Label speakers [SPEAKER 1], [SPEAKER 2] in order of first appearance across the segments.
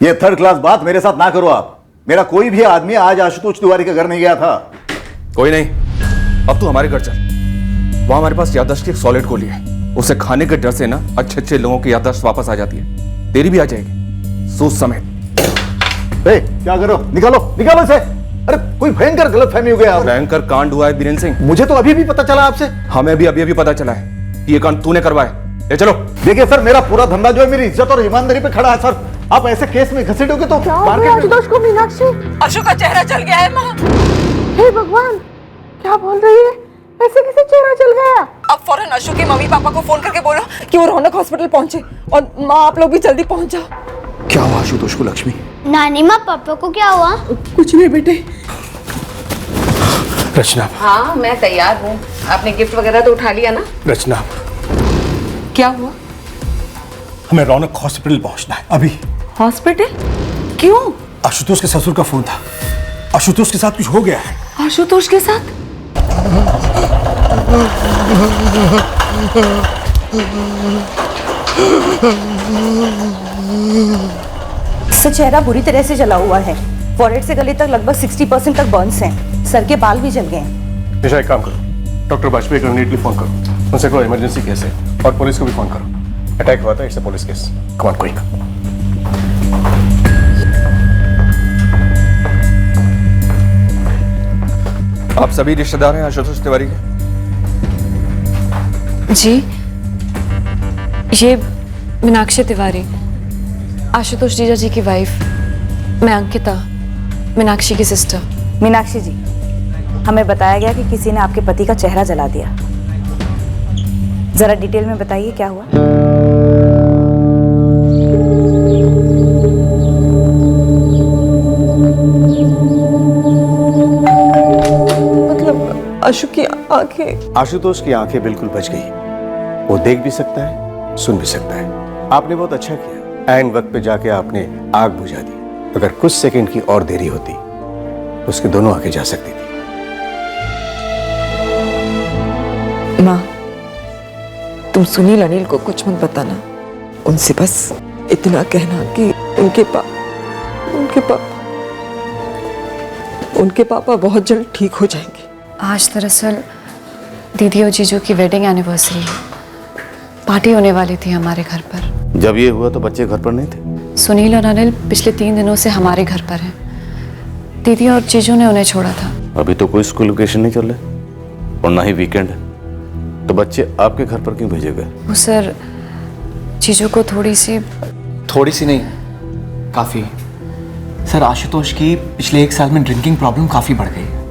[SPEAKER 1] ये third class बात मेरे साथ ना करो आप। मेरा कोई भी आदमी आज आशुतोष तिवारी के घर नहीं गया था।
[SPEAKER 2] कोई नहीं, अब तू हमारे घर चल। वहां हमारे पास याददाश्त की एक सॉलिड गोली है, उसे खाने के डर से ना अच्छे अच्छे लोगों की याददाश्त वापस आ जाती है, तेरी भी आ जाएगी, सूझ समेत।
[SPEAKER 1] क्या करो, निकालो निकालो इसे। अरे कोई भयंकर गलतफहमी हो गया।
[SPEAKER 2] भयंकर कांड हुआ है बीरेन सिंह।
[SPEAKER 1] मुझे तो अभी भी पता चला आपसे।
[SPEAKER 2] हमें भी अभी पता चला है कि ये कांड तूने करवाया। ले चलो।
[SPEAKER 1] देखिए सर, मेरा पूरा धंधा जो है मेरी इज्जत और ईमानदारी पे खड़ा है सर। आप ऐसे केस में घसीटोगे तो
[SPEAKER 3] आशुतोष को मीनाक्षी,
[SPEAKER 4] अशोक का चेहरा चल गया है माँ।
[SPEAKER 3] हे भगवान, क्या बोल रही है? ऐसे कैसे चेहरा चल गया?
[SPEAKER 4] अब फौरन अशोक के मम्मी पापा को फोन करके बोलो कि वो रौनक हॉस्पिटल पहुंचे, और माँ आप लोग भी जल्दी पहुंच जाओ।
[SPEAKER 1] क्या हुआ आशुतोष को लक्ष्मी?
[SPEAKER 5] नानी माँ पापा को क्या हुआ?
[SPEAKER 4] कुछ नहीं बेटे।
[SPEAKER 1] रचना।
[SPEAKER 6] हाँ मैं तैयार हूँ। आपने गिफ्ट वगैरह तो उठा लिया ना?
[SPEAKER 1] रचना,
[SPEAKER 4] क्या हुआ?
[SPEAKER 1] हमें रौनक हॉस्पिटल पहुंचना है अभी।
[SPEAKER 4] हॉस्पिटल? क्यों?
[SPEAKER 1] आशुतोष के ससुर का फोन था। आशुतोष के साथ कुछ हो गया है।
[SPEAKER 4] आशुतोष के साथ?
[SPEAKER 7] इसका चेहरा बुरी तरह से जला हुआ है। फॉरहेड से गले तक लगभग 60% तक बर्न्स हैं। सर के बाल भी जल गए हैं।
[SPEAKER 8] निशा, एक काम करो, डॉक्टर वाजपेयी को इमीडिएटली फोन करो, उनसे कोई इमरजेंसी केस है, और पुलिस को भी फोन करो। अटैक हुआ था, it's a police case. Come on quick.
[SPEAKER 2] आप सभी रिश्तेदार हैं आशुतोष तिवारी के?
[SPEAKER 9] जी, ये मीनाक्षी तिवारी, आशुतोष जीजा जी की वाइफ। मैं अंकिता, मीनाक्षी की सिस्टर।
[SPEAKER 7] मीनाक्षी जी, हमें बताया गया कि किसी ने आपके पति का चेहरा जला दिया। जरा डिटेल में बताइए क्या हुआ।
[SPEAKER 4] मतलब अशोक की आंखें?
[SPEAKER 10] आशुतोष की आंखें बिल्कुल बच गई। वो देख भी सकता है, सुन भी सकता है। आपने बहुत अच्छा किया, ऐन वक्त पे जाके आपने आग बुझा दी। अगर कुछ सेकंड की और देरी होती तो उसके दोनों आंखें जा सकती थी।
[SPEAKER 4] माँ, तुम सुनील अनिल को कुछ मत बताना। उनसे बस इतना कहना कि उनके पापा बहुत जल्द ठीक हो जाएंगे।
[SPEAKER 9] आज दरअसल दीदी और जीजू की वेडिंग एनिवर्सरी है। पार्टी होने वाली थी हमारे घर पर।
[SPEAKER 10] जब ये हुआ तो बच्चे घर पर नहीं थे?
[SPEAKER 9] सुनील और अनिल पिछले 3 दिनों से हमारे घर पर हैं। दीदी और जीजू ने उन्हें छोड़ा था।
[SPEAKER 10] अभी तो कोई स्कूल वेकेशन नहीं चल रहा और ना ही वीकेंड है, तो बच्चे आपके घर पर क्यों भेजे गए?
[SPEAKER 9] वो सर, जीजू को थोड़ी सी
[SPEAKER 11] नहीं, काफ़ी। सर, आशुतोष की पिछले 1 साल में ड्रिंकिंग प्रॉब्लम काफ़ी बढ़ गई है,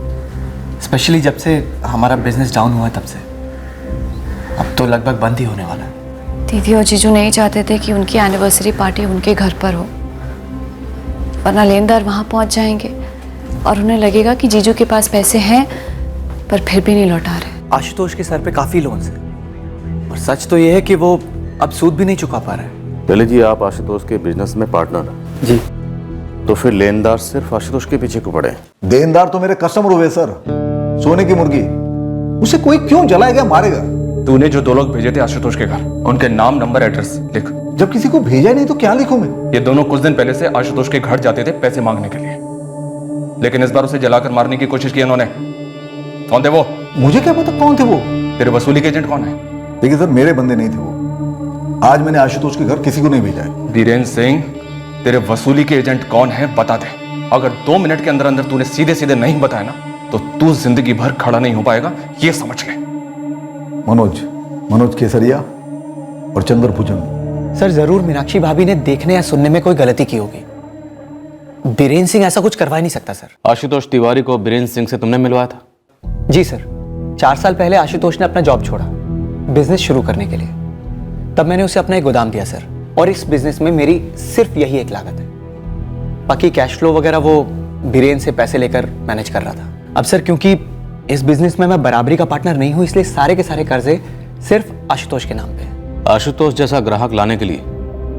[SPEAKER 11] स्पेशली जब से हमारा बिजनेस डाउन हुआ है तब से। अब तो लगभग बंद ही होने वाला है।
[SPEAKER 9] दीदी और जीजू नहीं चाहते थे कि उनकी एनिवर्सरी पार्टी उनके घर पर हो, वरना लेनदार वहाँ पहुँच जाएंगे और उन्हें लगेगा कि जीजू के पास पैसे हैं पर फिर भी नहीं लौटा रहे।
[SPEAKER 11] आशुतोष के सर पे काफ़ी लोन्स हैं, और सच तो ये है कि वो अब सूद भी नहीं चुका पा रहा है।
[SPEAKER 10] पहले जी, आप आशुतोष के बिजनेस में पार्टनर हैं।
[SPEAKER 11] जी।
[SPEAKER 10] तो फिर लेनदार सिर्फ आशुतोष के पीछे क्यों पड़े?
[SPEAKER 1] देनदार तो मेरे कस्टमर हुए सर। सोने की मुर्गी, उसे कोई क्यों जलाएगा, मारेगा?
[SPEAKER 2] तूने जो 2 लोग भेजे थे आशुतोष के घर, उनके नाम, नंबर, एड्रेस लिख।
[SPEAKER 1] जब किसी को भेजा नहीं तो क्या लिखूं मैं?
[SPEAKER 2] ये दोनों कुछ दिन पहले से आशुतोष के घर जाते थे पैसे मांगने के लिए, लेकिन इस बार उसे जलाकर मारने की कोशिश की इन्होंने। कौन थे वो?
[SPEAKER 1] मुझे क्या पता कौन थे वो।
[SPEAKER 2] तेरे वसूली के एजेंट कौन है?
[SPEAKER 1] देखिए सर, मेरे बंदे नहीं थे वो। आज मैंने आशुतोष के घर किसी को नहीं भेजा है।
[SPEAKER 2] बीरेन सिंह, तेरे वसूली के एजेंट कौन है बता दे। अगर 2 मिनट के अंदर अंदर तूने सीधे सीधे नहीं बताया ना, तो तू जिंदगी भर खड़ा नहीं हो पाएगा, ये समझ ले।
[SPEAKER 1] मनोज केसरिया और चंद्रभुजन।
[SPEAKER 11] सर, जरूर मीनाक्षी भाभी ने देखने या सुनने में कोई गलती की होगी। बीरेन सिंह ऐसा कुछ करवा ही नहीं सकता सर।
[SPEAKER 10] आशुतोष तिवारी को बीरेन सिंह से तुमने मिलवाया था?
[SPEAKER 11] जी सर, 4 साल पहले आशुतोष ने अपना जॉब छोड़ा बिजनेस शुरू करने के लिए। तब मैंने उसे अपना एक गोदाम दिया सर, और इस बिजनेस में मेरी सिर्फ यही एक लागत है। बाकी कैश फ्लो वगैरह वो बीरेन से पैसे लेकर मैनेज कर रहा था। अब सर, क्योंकि इस बिजनेस में मैं बराबरी का पार्टनर नहीं हूं, इसलिए सारे के सारे कर्जे सिर्फ आशुतोष के नाम पे है।
[SPEAKER 10] आशुतोष जैसा ग्राहक लाने के लिए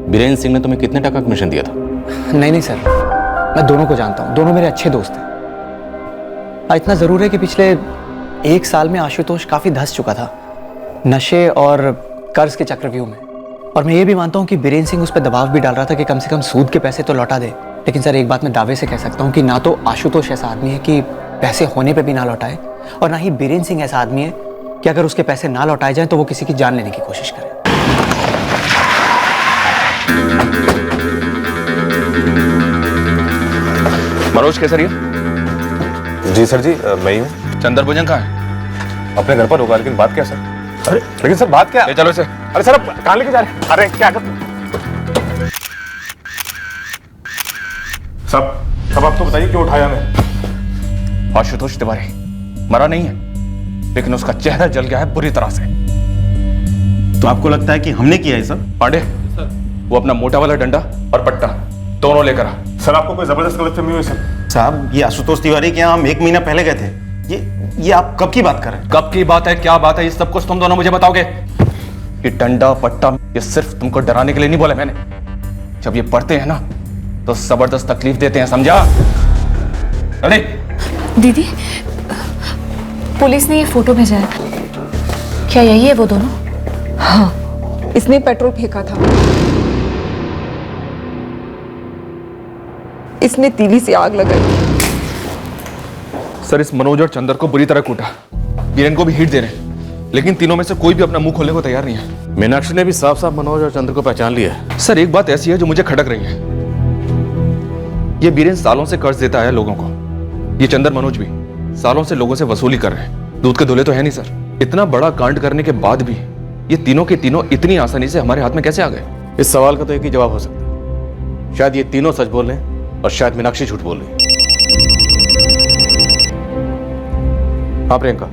[SPEAKER 10] बीरेन सिंह ने तुम्हें कितने टका कमीशन दिया था?
[SPEAKER 11] नहीं सर, मैं दोनों को जानता हूँ, दोनों मेरे अच्छे दोस्त हैं। इतना जरूर है कि पिछले 1 साल में आशुतोष काफी धंस चुका था नशे और कर्ज के चक्रव्यूह में। और मैं ये भी मानता हूँ कि बीरेन सिंह उस पर दबाव भी डाल रहा था कि कम से कम सूद के पैसे तो लौटा दे। लेकिन सर एक बात मैं दावे से कह सकता हूँ कि ना तो आशुतोष ऐसा आदमी है कि पैसे होने पे भी ना लौटाए, और ना ही बीरेन सिंह ऐसा आदमी है कि अगर उसके पैसे ना लौटाए जाएं तो वो किसी की जान लेने की कोशिश करे।
[SPEAKER 2] मनोज केसरिया।
[SPEAKER 8] जी सर जी, मैं ही हूँ।
[SPEAKER 2] चंदर भुजंग कहाँ है?
[SPEAKER 8] अपने घर पर होगा, लेकिन बात क्या सर? अरे लेकिन सर बात क्या?
[SPEAKER 2] चलो इसे।
[SPEAKER 8] अरे सर आप कहाँ लेके जा रहे हैं? अरे क्या कर सब आप तो बताइए क्यों उठाया मैं?
[SPEAKER 2] आशुतोष तिवारी मरा नहीं है, लेकिन उसका चेहरा जल गया है बुरी तरह से।
[SPEAKER 12] तो आपको लगता है कि हमने किया है सब?
[SPEAKER 2] पांडे, वो अपना मोटा वाला डंडा और पट्टा दोनों लेकर आ।
[SPEAKER 8] सर आपको कोई जबरदस्त गलतफहमी हुई सर?
[SPEAKER 12] साहब ये आशुतोष तिवारी के यहाँ हम 1 महीना पहले गए थे। ये आप कब की बात कर रहे हैं?
[SPEAKER 2] कब की बात है, क्या बात है, ये सब कुछ तुम दोनों मुझे बताओगे। ये डंडा पट्टा ये सिर्फ तुमको डराने के लिए नहीं बोला मैंने। जब ये पढ़ते हैं ना तो जबरदस्त तकलीफ देते हैं, समझा? अरे
[SPEAKER 9] दीदी, पुलिस ने ये फोटो भेजा है, क्या यही है वो दोनों?
[SPEAKER 4] हाँ, इसने पेट्रोल फेंका था, इसने तीली से आग लगाई।
[SPEAKER 2] सर इस मनोज और चंदर को बुरी तरह कूटा, बीरेन को भी हिट दे रहे हैं, लेकिन तीनों में से कोई भी अपना मुंह खोलने को तैयार नहीं है।
[SPEAKER 10] मीनाक्षी ने भी साफ साफ मनोज और चंद्र को पहचान लिया है।
[SPEAKER 2] सर एक बात ऐसी है जो मुझे खटक रही है। ये बीरेन सालों से कर्ज देता है लोगों को, ये चंदर मनोज भी सालों से लोगों से वसूली कर रहे हैं। दूध के धुले तो है नहीं सर। इतना बड़ा कांड करने के बाद भी ये तीनों के तीनों इतनी आसानी से हमारे हाथ में कैसे आ गए?
[SPEAKER 10] इस सवाल का तो एक ही जवाब हो सकता है, शायद ये तीनों सच बोल रहे हैं और शायद मीनाक्षी झूठ बोल रही है। हाँ प्रियंका,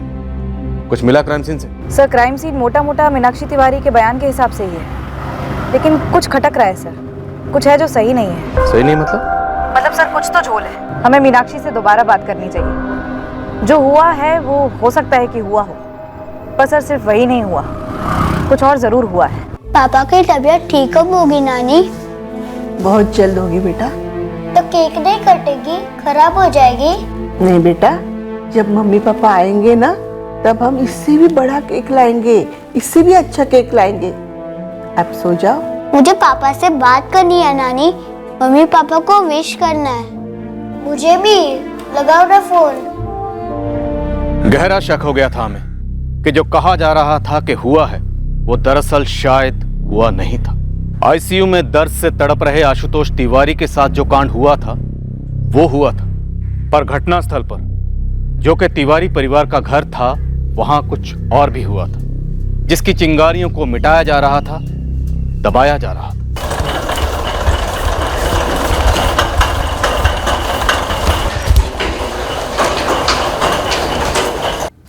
[SPEAKER 10] कुछ मिला क्राइम सीन से?
[SPEAKER 7] सर क्राइम सीन मोटा मोटा मीनाक्षी तिवारी के बयान के हिसाब से ही है, लेकिन कुछ खटक रहा है सर, कुछ है जो सही नहीं है।
[SPEAKER 10] सही नहीं मतलब
[SPEAKER 7] सर कुछ तो झोल है। हमें मीनाक्षी से दोबारा बात करनी चाहिए। जो हुआ है वो हो सकता है कि हुआ हो, पर सर सिर्फ वही नहीं हुआ, कुछ और जरूर हुआ है।
[SPEAKER 5] पापा की तबीयत ठीक कब होगी नानी?
[SPEAKER 3] बहुत जल्द होगी बेटा।
[SPEAKER 5] तो केक नहीं कटेगी, खराब हो जाएगी?
[SPEAKER 3] नहीं बेटा, जब मम्मी पापा आएंगे ना तब हम इससे भी बड़ा केक लाएंगे, इससे भी अच्छा केक लाएंगे। अब सो जाओ।
[SPEAKER 5] मुझे पापा से बात करनी है नानी, मम्मी पापा को विश करना है। मुझे भी लगाओ ना फोन।
[SPEAKER 10] गहरा शक हो गया था हमें कि जो कहा जा रहा था कि हुआ है वो दरअसल शायद हुआ नहीं था। आईसीयू में दर्द से तड़प रहे आशुतोष तिवारी के साथ जो कांड हुआ था वो हुआ था, पर घटनास्थल पर जो कि तिवारी परिवार का घर था वहां कुछ और भी हुआ था, जिसकी चिंगारियों को मिटाया जा रहा था, दबाया जा रहा था।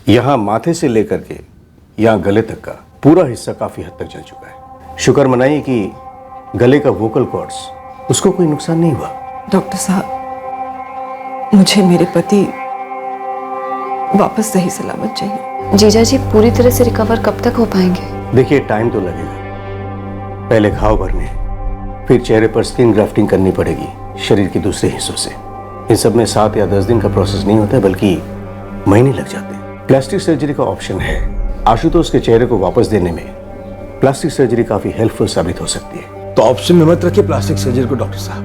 [SPEAKER 10] यहां माथे से लेकर के यहां गले तक का पूरा हिस्सा काफी हद तक जल चुका है। शुक्र मनाइए कि गले का वोकल कॉर्ड्स उसको कोई नुकसान नहीं हुआ।
[SPEAKER 4] डॉक्टर साहब, मुझे मेरे पति वापस सही सलामत चाहिए।
[SPEAKER 9] जीजा जी पूरी तरह से रिकवर कब तक हो पाएंगे?
[SPEAKER 10] देखिए टाइम तो लगेगा, पहले घाव भरने, फिर चेहरे पर स्किन ग्राफ्टिंग करनी पड़ेगी शरीर के दूसरे हिस्सों से। इन सब में 7 या 10 दिन का प्रोसेस नहीं होता, बल्कि महीने लग जाते हैं। प्लास्टिक सर्जरी का ऑप्शन है। आशुतोष के चेहरे को वापस देने में प्लास्टिक सर्जरी काफी हेल्पफुल साबित हो सकती है।
[SPEAKER 1] तो ऑप्शन में मत रखिए प्लास्टिक सर्जरी को डॉक्टर साहब,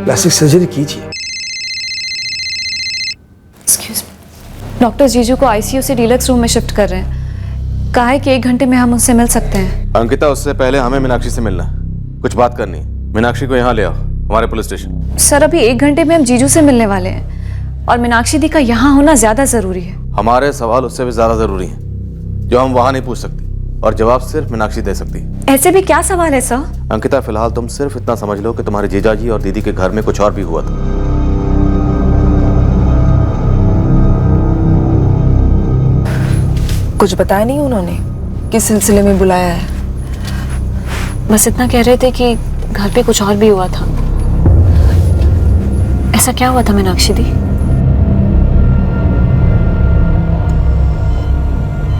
[SPEAKER 1] प्लास्टिक सर्जरी कीजिए।
[SPEAKER 9] एक्सक्यूज मी, डॉक्टर जीजू को आईसीयू से डीलक्स रूम में शिफ्ट कर रहे हैं। कहा है कि 1 घंटे में हम उनसे मिल सकते हैं।
[SPEAKER 10] अंकिता, उससे पहले हमें मीनाक्षी से मिलना है, कुछ बात करनी है। मीनाक्षी को यहाँ ले आओ, हमारे पुलिस स्टेशन।
[SPEAKER 9] सर अभी 1 घंटे में हम जीजू से मिलने वाले हैं और मीनाक्षी दी का यहाँ होना ज्यादा जरूरी है।
[SPEAKER 10] हमारे सवाल उससे भी ज्यादा जरूरी हैं, जो हम वहां नहीं पूछ सकते, और जवाब सिर्फ मीनाक्षी दे सकती है।
[SPEAKER 9] ऐसे भी क्या सवाल है सर?
[SPEAKER 10] अंकिता, फिलहाल तुम सिर्फ इतना समझ लो कि तुम्हारे जीजाजी और दीदी के घर में कुछ और भी हुआ था।
[SPEAKER 4] कुछ बताया नहीं उन्होंने किस सिलसिले में बुलाया है?
[SPEAKER 9] बस इतना कह रहे थे कि घर पे कुछ और भी हुआ था। ऐसा क्या हुआ था मीनाक्षी दी?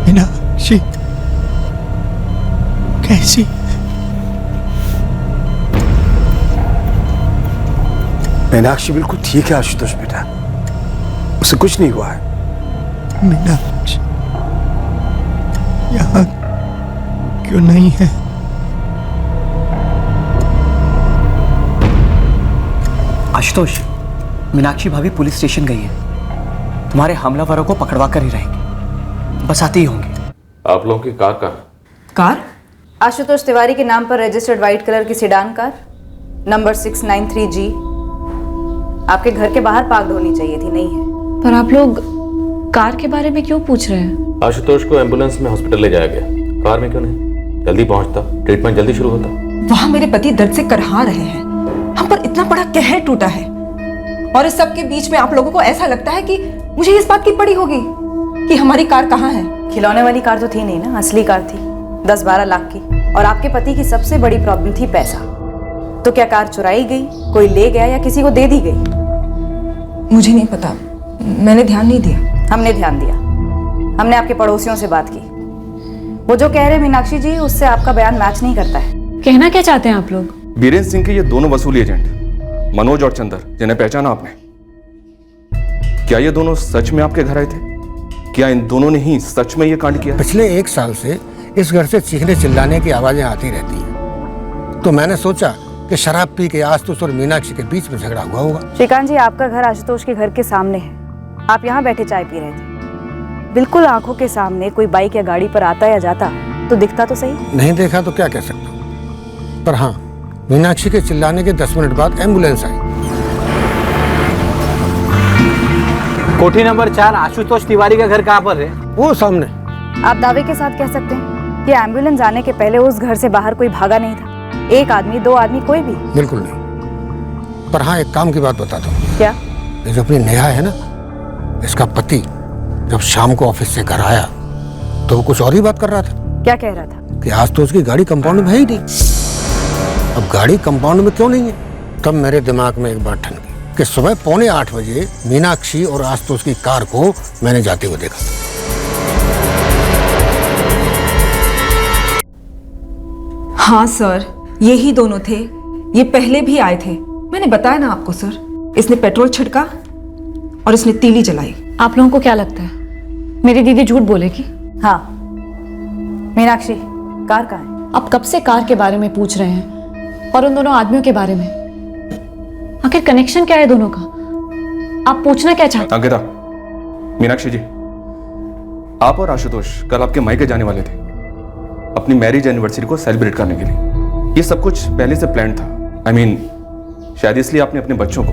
[SPEAKER 12] मीनाक्षी कैसी?
[SPEAKER 1] मीनाक्षी बिल्कुल ठीक है आशुतोष बेटा, उसे कुछ नहीं हुआ है।
[SPEAKER 12] मीनाक्षी यहाँ क्यों नहीं है?
[SPEAKER 11] आशुतोष, मीनाक्षी भाभी पुलिस स्टेशन गई है। तुम्हारे हमलावरों को पकड़वा कर ही रहेंगे, बस आते ही होंगे।
[SPEAKER 2] आप लोगों की कार का
[SPEAKER 7] कार? आशुतोष तिवारी के नाम पर रजिस्टर्ड व्हाइट कलर की सेडान कार नंबर 693G आपके घर के बाहर पार्क होनी चाहिए थी, नहीं है।
[SPEAKER 9] पर आप लोग कार के बारे में क्यों पूछ रहे हैं?
[SPEAKER 13] आशुतोष को एम्बुलेंस में हॉस्पिटल ले जाया गया, कार में क्यों नहीं? जल्दी पहुंचता, ट्रीटमेंट जल्दी शुरू होता।
[SPEAKER 4] वहां मेरे पति दर्द से करहा रहे हैं, हम पर इतना बड़ा कहर टूटा है, और इस सब के बीच में आप लोगों को ऐसा लगता है कि मुझे इस बात की पड़ी होगी कि हमारी कार कहाँ है।
[SPEAKER 7] खिलौने वाली कार तो थी नहीं ना, असली कार थी 10-12 लाख की। और आपके पति की सबसे बड़ी प्रॉब्लम थी पैसा। तो क्या कार चुराई गई, कोई ले गया या किसी को दे दी गई?
[SPEAKER 4] मुझे नहीं पता, मैंने ध्यान नहीं दिया।
[SPEAKER 7] हमने ध्यान दिया, हमने आपके पड़ोसियों से बात की। वो जो कह रहे मीनाक्षी जी, उससे आपका बयान मैच नहीं करता है।
[SPEAKER 9] कहना क्या चाहते हैं आप लोग?
[SPEAKER 2] बीरेंद्र सिंह के ये दोनों वसूली एजेंट मनोज और चंदर, जिन्हें पहचाना आपने, क्या ये दोनों सच में आपके घर आए थे? क्या इन दोनों ने ही सच में ये कांड किया?
[SPEAKER 14] पिछले 1 साल से इस घर से चीखने चिल्लाने की आवाजें आती रहती हैं, तो मैंने सोचा कि शराब पी के आशुतोष और मीनाक्षी के बीच में झगड़ा हुआ होगा।
[SPEAKER 7] श्रीकांत जी, आपका घर आशुतोष के घर के सामने है। आप यहाँ बैठे चाय पी रहे थे, बिल्कुल आंखों के सामने कोई बाइक या गाड़ी पर आता या जाता तो दिखता तो सही।
[SPEAKER 14] नहीं देखा तो क्या कह सकता हूँ, पर हाँ, मीनाक्षी के चिल्लाने के 10 मिनट बाद एम्बुलेंस आई।
[SPEAKER 11] कोठी नंबर 4 आशुतोष तिवारी का घर कहाँ पर है?
[SPEAKER 14] वो सामने।
[SPEAKER 7] आप दावे के साथ कह सकते हैं कि एम्बुलेंस आने के पहले उस घर से बाहर कोई भागा नहीं था? 1 आदमी, 2 आदमी, कोई भी?
[SPEAKER 14] बिल्कुल नहीं, पर हाँ एक काम की बात बताता हूँ।
[SPEAKER 7] क्या?
[SPEAKER 14] ये जो अपनी नेहा है ना, इसका पति जब शाम को ऑफिस से घर आया तो वो कुछ और ही बात कर रहा था।
[SPEAKER 7] क्या कह रहा था?
[SPEAKER 14] कि आशुतोष की गाड़ी कंपाउंड में है ही नहीं। अब गाड़ी कंपाउंड में क्यों नहीं है? तब मेरे दिमाग में एक बात ठन गई कि सुबह 7:45 बजे मीनाक्षी और आशुतोष की कार को मैंने जाते हुए देखा।
[SPEAKER 4] हाँ सर, यही दोनों थे, ये पहले भी आए थे। मैंने बताया ना आपको सर, इसने पेट्रोल छिड़का और इसने तीली जलाई।
[SPEAKER 9] आप लोगों को क्या लगता है मेरी दीदी झूठ बोलेगी?
[SPEAKER 7] हाँ। मीनाक्षी, कार कहाँ है?
[SPEAKER 9] आप कब से कार के बारे में पूछ रहे हैं और उन दोनों आदमियों के बारे में? आखिर कनेक्शन क्या है दोनों का? आप पूछना क्या चाहते?
[SPEAKER 2] अंकिता, मीनाक्षी जी, आप और आशुतोष कल आपके मायके जाने वाले थे अपनी मैरिज एनिवर्सरी को सेलिब्रेट करने के लिए। ये सब कुछ पहले से प्लान था। शायद इसलिए आपने अपने बच्चों को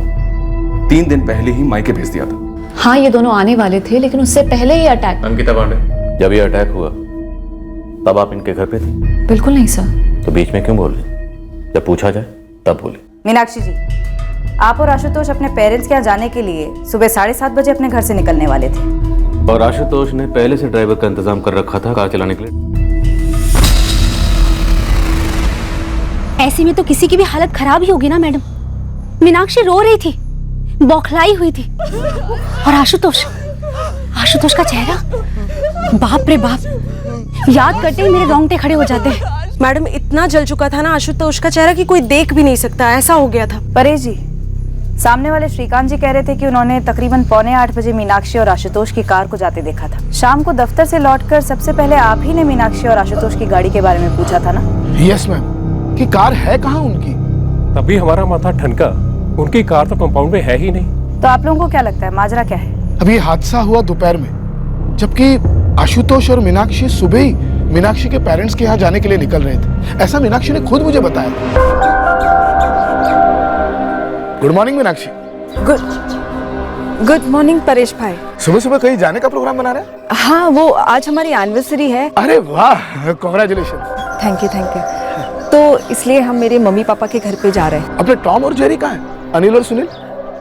[SPEAKER 2] 3 दिन पहले ही मायके भेज दिया था।
[SPEAKER 9] हाँ, ये दोनों आने वाले थे, लेकिन उससे पहले ही अटैक।
[SPEAKER 13] अंकिता पांडे, जब ये अटैक हुआ तब आप इनके घर पे थे?
[SPEAKER 9] बिल्कुल नहीं सर।
[SPEAKER 13] तो बीच में क्यों बोल रहे? जब पूछा जाए तब बोले।
[SPEAKER 7] मीनाक्षी जी, आप और आशुतोष अपने पेरेंट्स के यहाँ जाने के लिए सुबह 7:30 बजे अपने घर से निकलने वाले थे।
[SPEAKER 13] और आशुतोष ने पहले से ड्राइवर का इंतजाम कर रखा था कार चलाने के लिए।
[SPEAKER 5] ऐसे में तो किसी की भी हालत खराब ही होगी ना मैडम। मीनाक्षी रो रही थी, बौखलाई हुई थी, और आशुतोष का चेहरा, बाप रे बाप, याद करते ही मेरे रोंगटे खड़े हो जाते हैं।
[SPEAKER 15] मैडम, इतना जल चुका था ना आशुतोष का चेहरा कि कोई देख भी नहीं सकता, ऐसा हो गया था।
[SPEAKER 7] परेश जी, सामने वाले श्रीकांत जी कह रहे थे कि उन्होंने तकरीबन 7:45 बजे मीनाक्षी और आशुतोष की कार को जाते देखा था। शाम को दफ्तर से लौटकर सबसे पहले आप ही ने मीनाक्षी और आशुतोष की गाड़ी के बारे में पूछा था ना?
[SPEAKER 8] यस मैम, कि कार है कहाँ उनकी? तभी हमारा माथा ठनका, उनकी कार तो कंपाउंड में है ही नहीं।
[SPEAKER 7] तो आप लोगों को क्या लगता है माजरा क्या है?
[SPEAKER 8] अभी हादसा हुआ दोपहर में, जबकि आशुतोष और मीनाक्षी सुबह ही मीनाक्षी के पेरेंट्स के यहाँ जाने के लिए निकल रहे थे। ऐसा मीनाक्षी ने खुद मुझे बताया। Good morning Meenakshi.
[SPEAKER 4] Good morning Paresh भाई।
[SPEAKER 8] सुबह सुबह कहीं जाने का प्रोग्राम बना रहे हैं?
[SPEAKER 4] हाँ, वो आज हमारी एनिवर्सरी है।
[SPEAKER 8] अरे वाह, कांग्रेचुलेशन।
[SPEAKER 4] Thank you. तो इसलिए हम मेरे मम्मी पापा के घर पे जा रहे हैं।
[SPEAKER 8] अपने टॉम और जेरी कहाँ हैं? अनिल और सुनील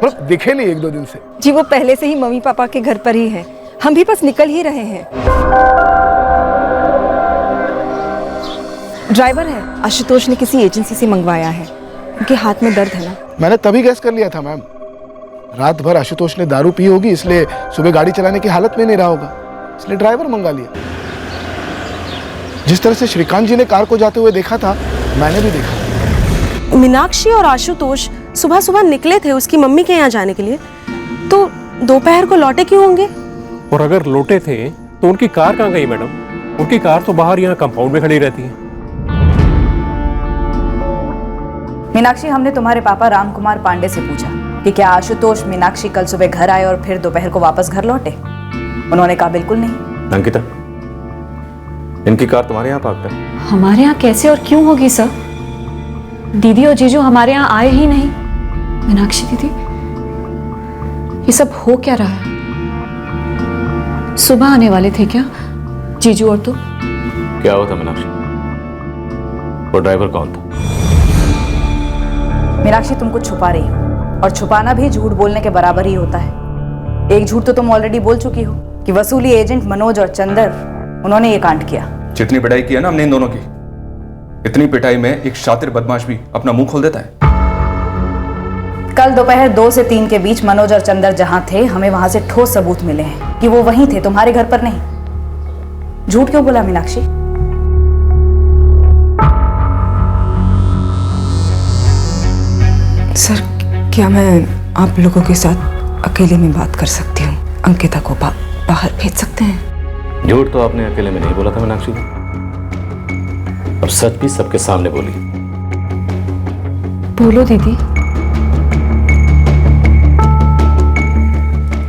[SPEAKER 8] मतलब दिखे नहीं 1-2 दिन से।
[SPEAKER 4] जी, वो पहले से ही मम्मी पापा के घर पर ही है, हम भी बस निकल ही रहे हैं। ड्राइवर है, आशुतोष ने किसी एजेंसी से मंगवाया है, उनके हाथ में दर्द है ना।
[SPEAKER 8] मैंने तभी गैस कर लिया था मैम, रात भर आशुतोष ने दारू पी होगी, इसलिए सुबह गाड़ी चलाने की हालत में नहीं रहा होगा, इसलिए ड्राइवर मंगा लिया। जिस तरह से श्रीकांत जी ने कार को जाते हुए देखा था, मैंने भी देखा।
[SPEAKER 15] मीनाक्षी और आशुतोष सुबह सुबह निकले थे उसकी मम्मी के यहाँ जाने के लिए, तो दोपहर को लौटे क्यों होंगे?
[SPEAKER 8] और अगर लौटे थे तो उनकी कार कहाँ गई मैडम? उनकी कार तो बाहर यहाँ कंपाउंड में खड़ी रहती है।
[SPEAKER 7] मीनाक्षी, हमने तुम्हारे पापा राम कुमार पांडे से पूछा, कि क्या आशुतोष मीनाक्षी कल सुबह घर आए और फिर दोपहर को वापस घर लौटे? उन्होंने कहा बिल्कुल नहीं।
[SPEAKER 13] अंकिता, इनकी कार तुम्हारे यहाँ पार्क है?
[SPEAKER 9] हमारे यहाँ कैसे और क्यों होगी सर? दीदी और जीजू हमारे यहाँ आए ही नहीं। मीनाक्षी दीदी, ये सब हो क्या रहा है? सुबह आने वाले थे क्या जीजू और तुम?
[SPEAKER 13] क्या हुआ था मीनाक्षी? वो ड्राइवर कौन था?
[SPEAKER 7] मीनाक्षी, तुम कुछ छुपा रही हो, और छुपाना भी झूठ बोलने के बराबर ही होता है। एक झूठ तो तुम ऑलरेडी बोल चुकी हो कि वसूली एजेंट मनोज और चंदर, उन्होंने ये कांड किया।
[SPEAKER 2] जितनी पिटाई की है ना हमने इन दोनों की, इतनी पिटाई में एक शातिर बदमाश भी अपना मुंह खोल देता है।
[SPEAKER 7] कल दोपहर 2 से 3 के बीच मनोज और चंदर जहां थे, हमें वहां से ठोस सबूत मिले हैं कि वो वहीं थे, तुम्हारे घर पर नहीं। झूठ क्यों बोला मीनाक्षी?
[SPEAKER 4] सर, क्या मैं आप लोगों के साथ अकेले में बात कर सकती हूँ? अंकिता को बाहर भेज सकते हैं?
[SPEAKER 13] झूठ तो आपने अकेले में नहीं बोला था मीनाक्षी, अब सच भी सबके सामने बोली।
[SPEAKER 9] बोलो दीदी।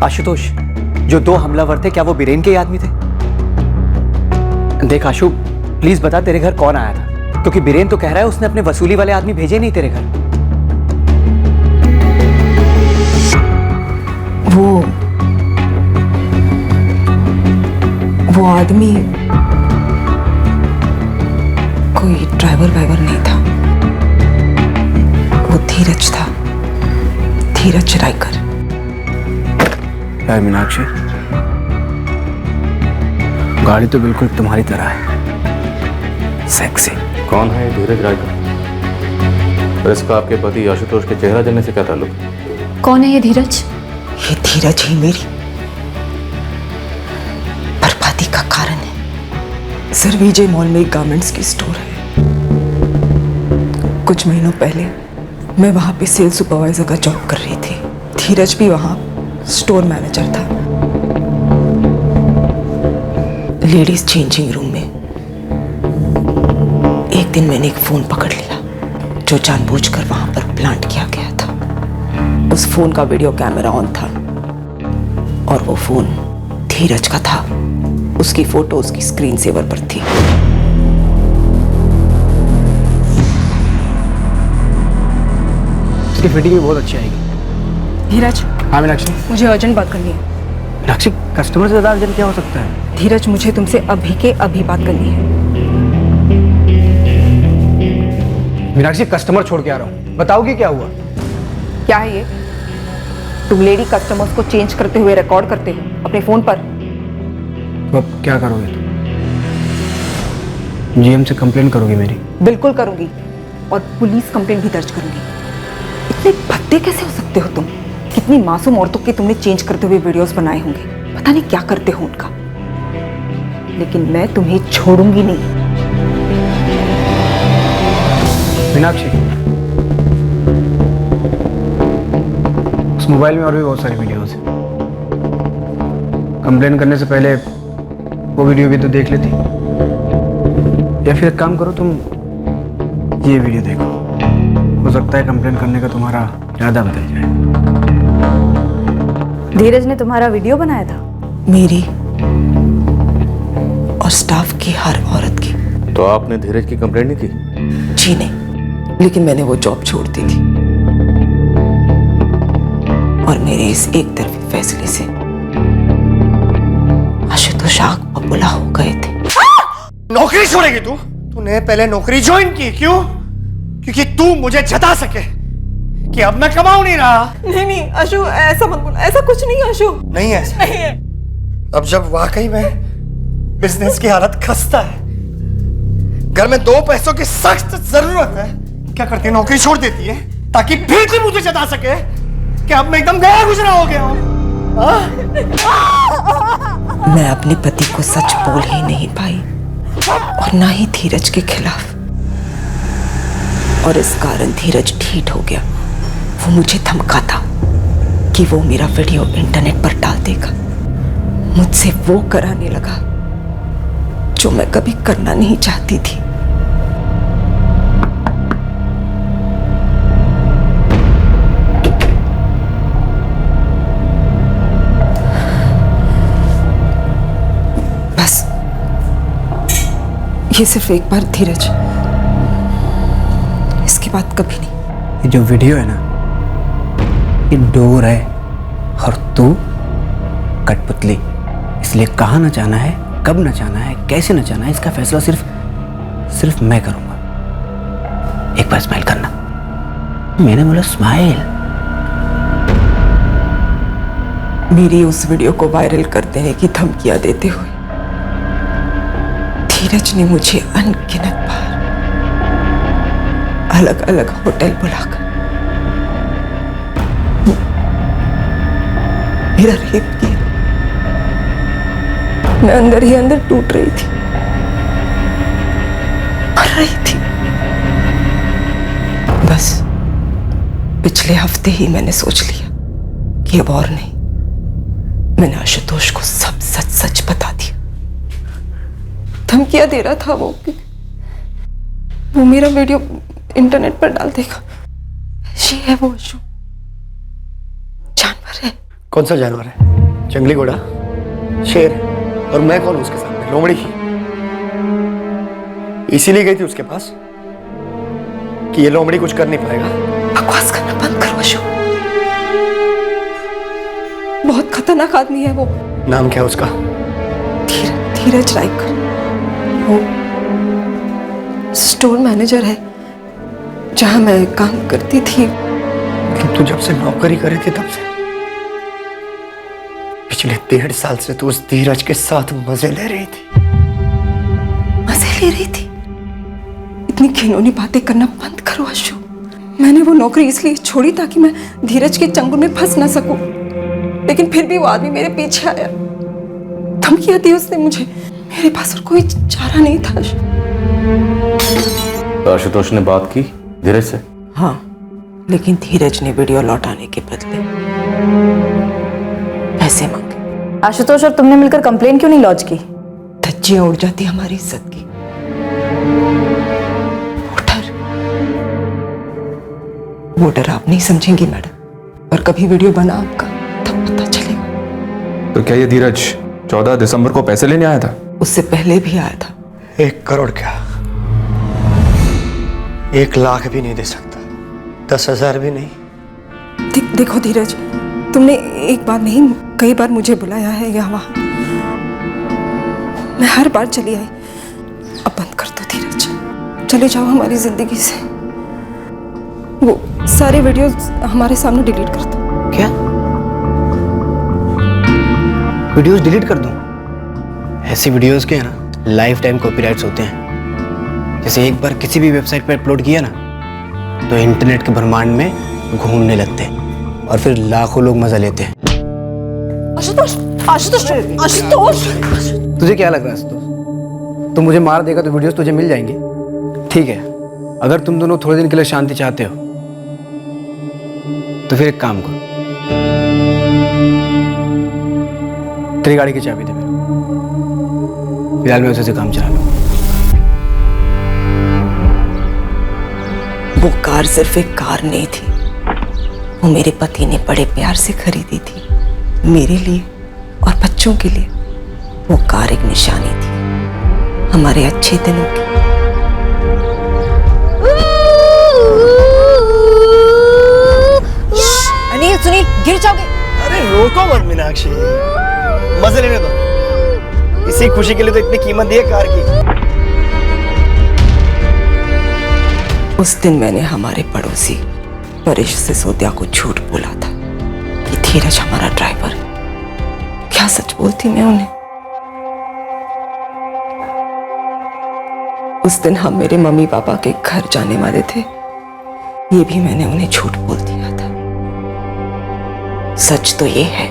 [SPEAKER 11] आशुतोष, जो 2 हमलावर थे, क्या वो बीरेन के ही आदमी थे? देख आशु, प्लीज बता तेरे घर कौन आया था, क्योंकि बीरेन तो कह रहा है उसने अपने वसूली वाले आदमी भेजे नहीं तेरे घर।
[SPEAKER 4] वो आदमी कोई ड्राइवर वाइवर नहीं था, वो धीरज था, धीरज रायकर।
[SPEAKER 11] यार मीनाक्षी, गाड़ी तो बिल्कुल तुम्हारी तरह है, सेक्सी।
[SPEAKER 13] कौन है ये धीरज रायकर? और इसका आपके पति आशुतोष के चेहरा जलने से क्या ताल्लुक?
[SPEAKER 9] कौन है ये धीरज?
[SPEAKER 4] ये धीरज ही मेरी बर्बादी का कारण है। सर, विजय मॉल में एक गारमेंट्स की स्टोर है। कुछ महीनों पहले मैं वहां पे सेल्स सुपरवाइजर का जॉब कर रही थी। धीरज भी वहां स्टोर मैनेजर था। लेडीज चेंजिंग रूम में एक दिन मैंने एक फोन पकड़ लिया जो जानबूझकर वहां पर प्लांट किया गया था। उस फोन का वीडियो कैमरा ऑन था और वो फोन धीरज का था। उसकी फोटो उसकी स्क्रीन सेवर पर थी।
[SPEAKER 11] उसकी फिटिंग भी बहुत अच्छी आएगी।
[SPEAKER 4] धीरज।
[SPEAKER 11] हाँ मीनाक्षी।
[SPEAKER 4] मुझे अर्जेंट बात करनी है।
[SPEAKER 11] मीनाक्षी, कस्टमर से ज्यादा अर्जेंट क्या हो सकता है?
[SPEAKER 4] धीरज, मुझे तुमसे अभी के अभी बात करनी है।
[SPEAKER 11] मीनाक्षी, कस्टमर छोड़ के आ रहा हूँ, बताओगी क्या हुआ?
[SPEAKER 4] क्या है ये? तुम लेडी कस्टमर्स को चेंज करते हुए रिकॉर्ड करते हो अपने फोन पर।
[SPEAKER 11] तो अब क्या करोगे तुम? जीएम से कंप्लेन करोगी मेरी?
[SPEAKER 4] बिल्कुल करूंगी, और पुलिस कंप्लेन भी दर्ज करूंगी। इतने भद्दे कैसे हो सकते हो तुम? कितनी मासूम औरतों के तुमने चेंज करते हुए वीडियोस बनाए होंगे, पता नहीं क्या करते हो उनका। लेकिन मैं तुम्हें छोड़ूंगी नहीं।
[SPEAKER 11] मीनाक्षी, उस मोबाइल में और भी बहुत सारी वीडियोस हैं। कंप्लेन करने से पहले वो वीडियो भी तो देख लेती, या फिर एक काम करो, तुम ये वीडियो देखो, हो सकता है कंप्लेन करने का तुम्हारा इरादा बदल जाए।
[SPEAKER 7] धीरज ने तुम्हारा वीडियो बनाया था?
[SPEAKER 4] मेरी और स्टाफ की हर औरत की।
[SPEAKER 13] तो आपने धीरज की कंप्लेंट नहीं की?
[SPEAKER 4] जी नहीं, लेकिन मैंने वो जॉब छोड़ दी थी, और मेरे इस एक तरफी फैसले से आशुतोष आग बबूला हो गए थे।
[SPEAKER 16] नौकरी छोड़ेगी तू? तूने पहले नौकरी ज्वाइन की, क्यों? क्योंकि तू मुझे जता सके कि अब मैं कमाऊं नहीं रहा।
[SPEAKER 4] नहीं नहीं अशु, ऐसा मत बोल, ऐसा कुछ नहीं अशु।
[SPEAKER 16] नहीं ऐसा नहीं है। अब जब वाकई में बिजनेस की हालत खस्ता है, घर में 2 पैसों की सख्त जरूरत है, क्या करती है? नौकरी छोड़ देती है ताकि फिर तू मुझे जता सके कि अब मैं एकदम गया गुजरा हो गया हूं।
[SPEAKER 4] मैं अपने पति को सच बोल ही नहीं पाई, और ना ही धीरज के खिलाफ, और इस कारण धीरज ढीठ हो गया। वो मुझे धमका था कि वो मेरा वीडियो इंटरनेट पर डाल देगा। मुझसे वो कराने लगा जो मैं कभी करना नहीं चाहती थी। ये सिर्फ एक बार धीरज, इसके बाद कभी नहीं।
[SPEAKER 11] ये जो वीडियो है ना, ये डोर है और तू कठपुतली। इसलिए कहाँ नचाना है, कब नचाना है, कैसे नचाना है, इसका फैसला सिर्फ मैं करूंगा। एक बार स्माइल करना। मैंने बोला स्माइल।
[SPEAKER 4] मेरी उस वीडियो को वायरल कर देने की धमकियां देते हुए धीरज ने मुझे अनगिनत बार अलग अलग होटल बुलाकर मेरा रेप किया। मैं अंदर ही अंदर टूट रही थी, मर रही थी। बस पिछले हफ्ते ही मैंने सोच लिया कि अब और नहीं। मैंने आशुतोष को सब सच सच बता दिया। धमकियां दे रहा था वो मेरा वीडियो इंटरनेट पर डाल देगा। ये है वो अशु, जानवर है।
[SPEAKER 16] कौन सा जानवर है? जंगली घोड़ा, शेर? और मैं कौन हूं उसके सामने? लोमड़ी ही। इसीलिए गई थी उसके पास कि ये लोमड़ी कुछ कर नहीं पाएगा।
[SPEAKER 4] बकवास करना बंद करो अशु, बहुत खतरनाक आदमी है वो।
[SPEAKER 16] नाम क्या है उसका?
[SPEAKER 4] धीरज रायकर। वो स्टोर मैनेजर है जहां मैं काम करती थी।
[SPEAKER 16] मतलब तू जब से नौकरी करे थी तब से? पिछले 1.5 साल से तू उस धीरज के साथ मजे ले रही थी।
[SPEAKER 4] मजे ले रही थी? इतनी घिनौनी बातें करना बंद करो अशु। मैंने वो नौकरी इसलिए छोड़ी ताकि मैं धीरज के चंगुल में फंस ना सकूं। लेकिन फिर भी वो आदमी मेरे पीछे आया, धमकियां दी उसने मुझे। मेरे पास और कोई चारा नहीं था।
[SPEAKER 13] तो आशुतोष ने बात की धीरज से?
[SPEAKER 4] हाँ, लेकिन धीरज ने वीडियो लौटाने के बदले पैसे मांगे।
[SPEAKER 7] आशुतोष और तुमने मिलकर कंप्लेन क्यों नहीं लॉन्च की?
[SPEAKER 4] धज्जियां उड़ जाती हमारी इज्जत की। वो डर आप नहीं समझेंगी मैडम, और कभी वीडियो बना आपका तब पता चलेगा।
[SPEAKER 2] तो क्या ये धीरज 14 दिसंबर को पैसे लेने आया था?
[SPEAKER 4] उससे पहले भी आया था।
[SPEAKER 16] 1 करोड़ क्या, 1 लाख भी नहीं दे सकता, 10,000 भी नहीं।
[SPEAKER 4] देखो धीरज, तुमने एक बार नहीं कई बार मुझे बुलाया है यहाँ वहाँ। मैं हर बार चली आई। अब बंद कर दो धीरज, चले जाओ हमारी जिंदगी से। वो सारे वीडियोस हमारे सामने डिलीट कर दो।
[SPEAKER 11] क्या? वीडियोस डिलीट कर दूं? ऐसी वीडियोस के है ना, लाइफ टाइम कॉपीराइट्स होते हैं। जैसे एक बार किसी भी वेबसाइट पर अपलोड किया ना, तो इंटरनेट के ब्रह्मांड में घूमने लगते हैं और फिर लाखों लोग मजा लेते हैं।
[SPEAKER 15] आशुतोष, आशुतोष, आशुतोष!
[SPEAKER 11] तुझे क्या लग रहा है आशुतोष? तू मुझे मार देगा तो वीडियोस तुझे मिल जाएंगे? ठीक है, अगर तुम दोनों थोड़े दिन के लिए शांति चाहते हो तो फिर एक काम करो, तेरी गाड़ी की चाबी दे मेरे। फिलहाल मैं उसे से काम चला लूँ।
[SPEAKER 4] वो कार सिर्फ एक कार नहीं थी, वो मेरे पति ने बड़े प्यार से खरीदी थी मेरे लिए और बच्चों के लिए। वो कार एक निशानी थी हमारे अच्छे दिनों की।
[SPEAKER 7] अनिल, सुनील, गिर जाओगे।
[SPEAKER 16] अरे रोको मत मीनाक्षी, मजे लेने दो। इसी खुशी के लिए तो इतनी कीमत दी है कार की।
[SPEAKER 4] उस दिन मैंने हमारे पड़ोसी परेश सिसोदिया को झूठ बोला था कि धीरज हमारा ड्राइवर है। क्या सच बोलती मैं उन्हें? उस दिन हम मेरे मम्मी पापा के घर जाने वाले थे, ये भी मैंने उन्हें झूठ बोल दिया था। सच तो ये है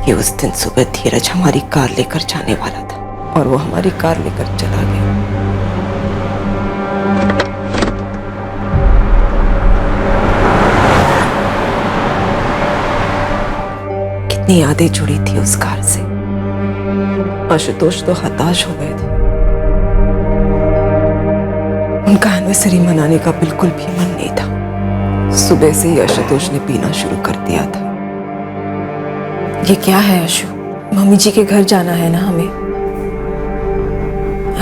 [SPEAKER 4] कि उस दिन सुबह धीरज हमारी कार लेकर जाने वाला था और वो हमारी कार लेकर चला गया। कितनी यादें जुड़ी थी उस कार से। आशुतोष तो हताश हो गए थे। उनका एनिवर्सरी मनाने का बिल्कुल भी मन नहीं था। सुबह से ही आशुतोष ने पीना शुरू कर दिया था। ये क्या है अशु? मम्मी जी के घर जाना है ना हमें।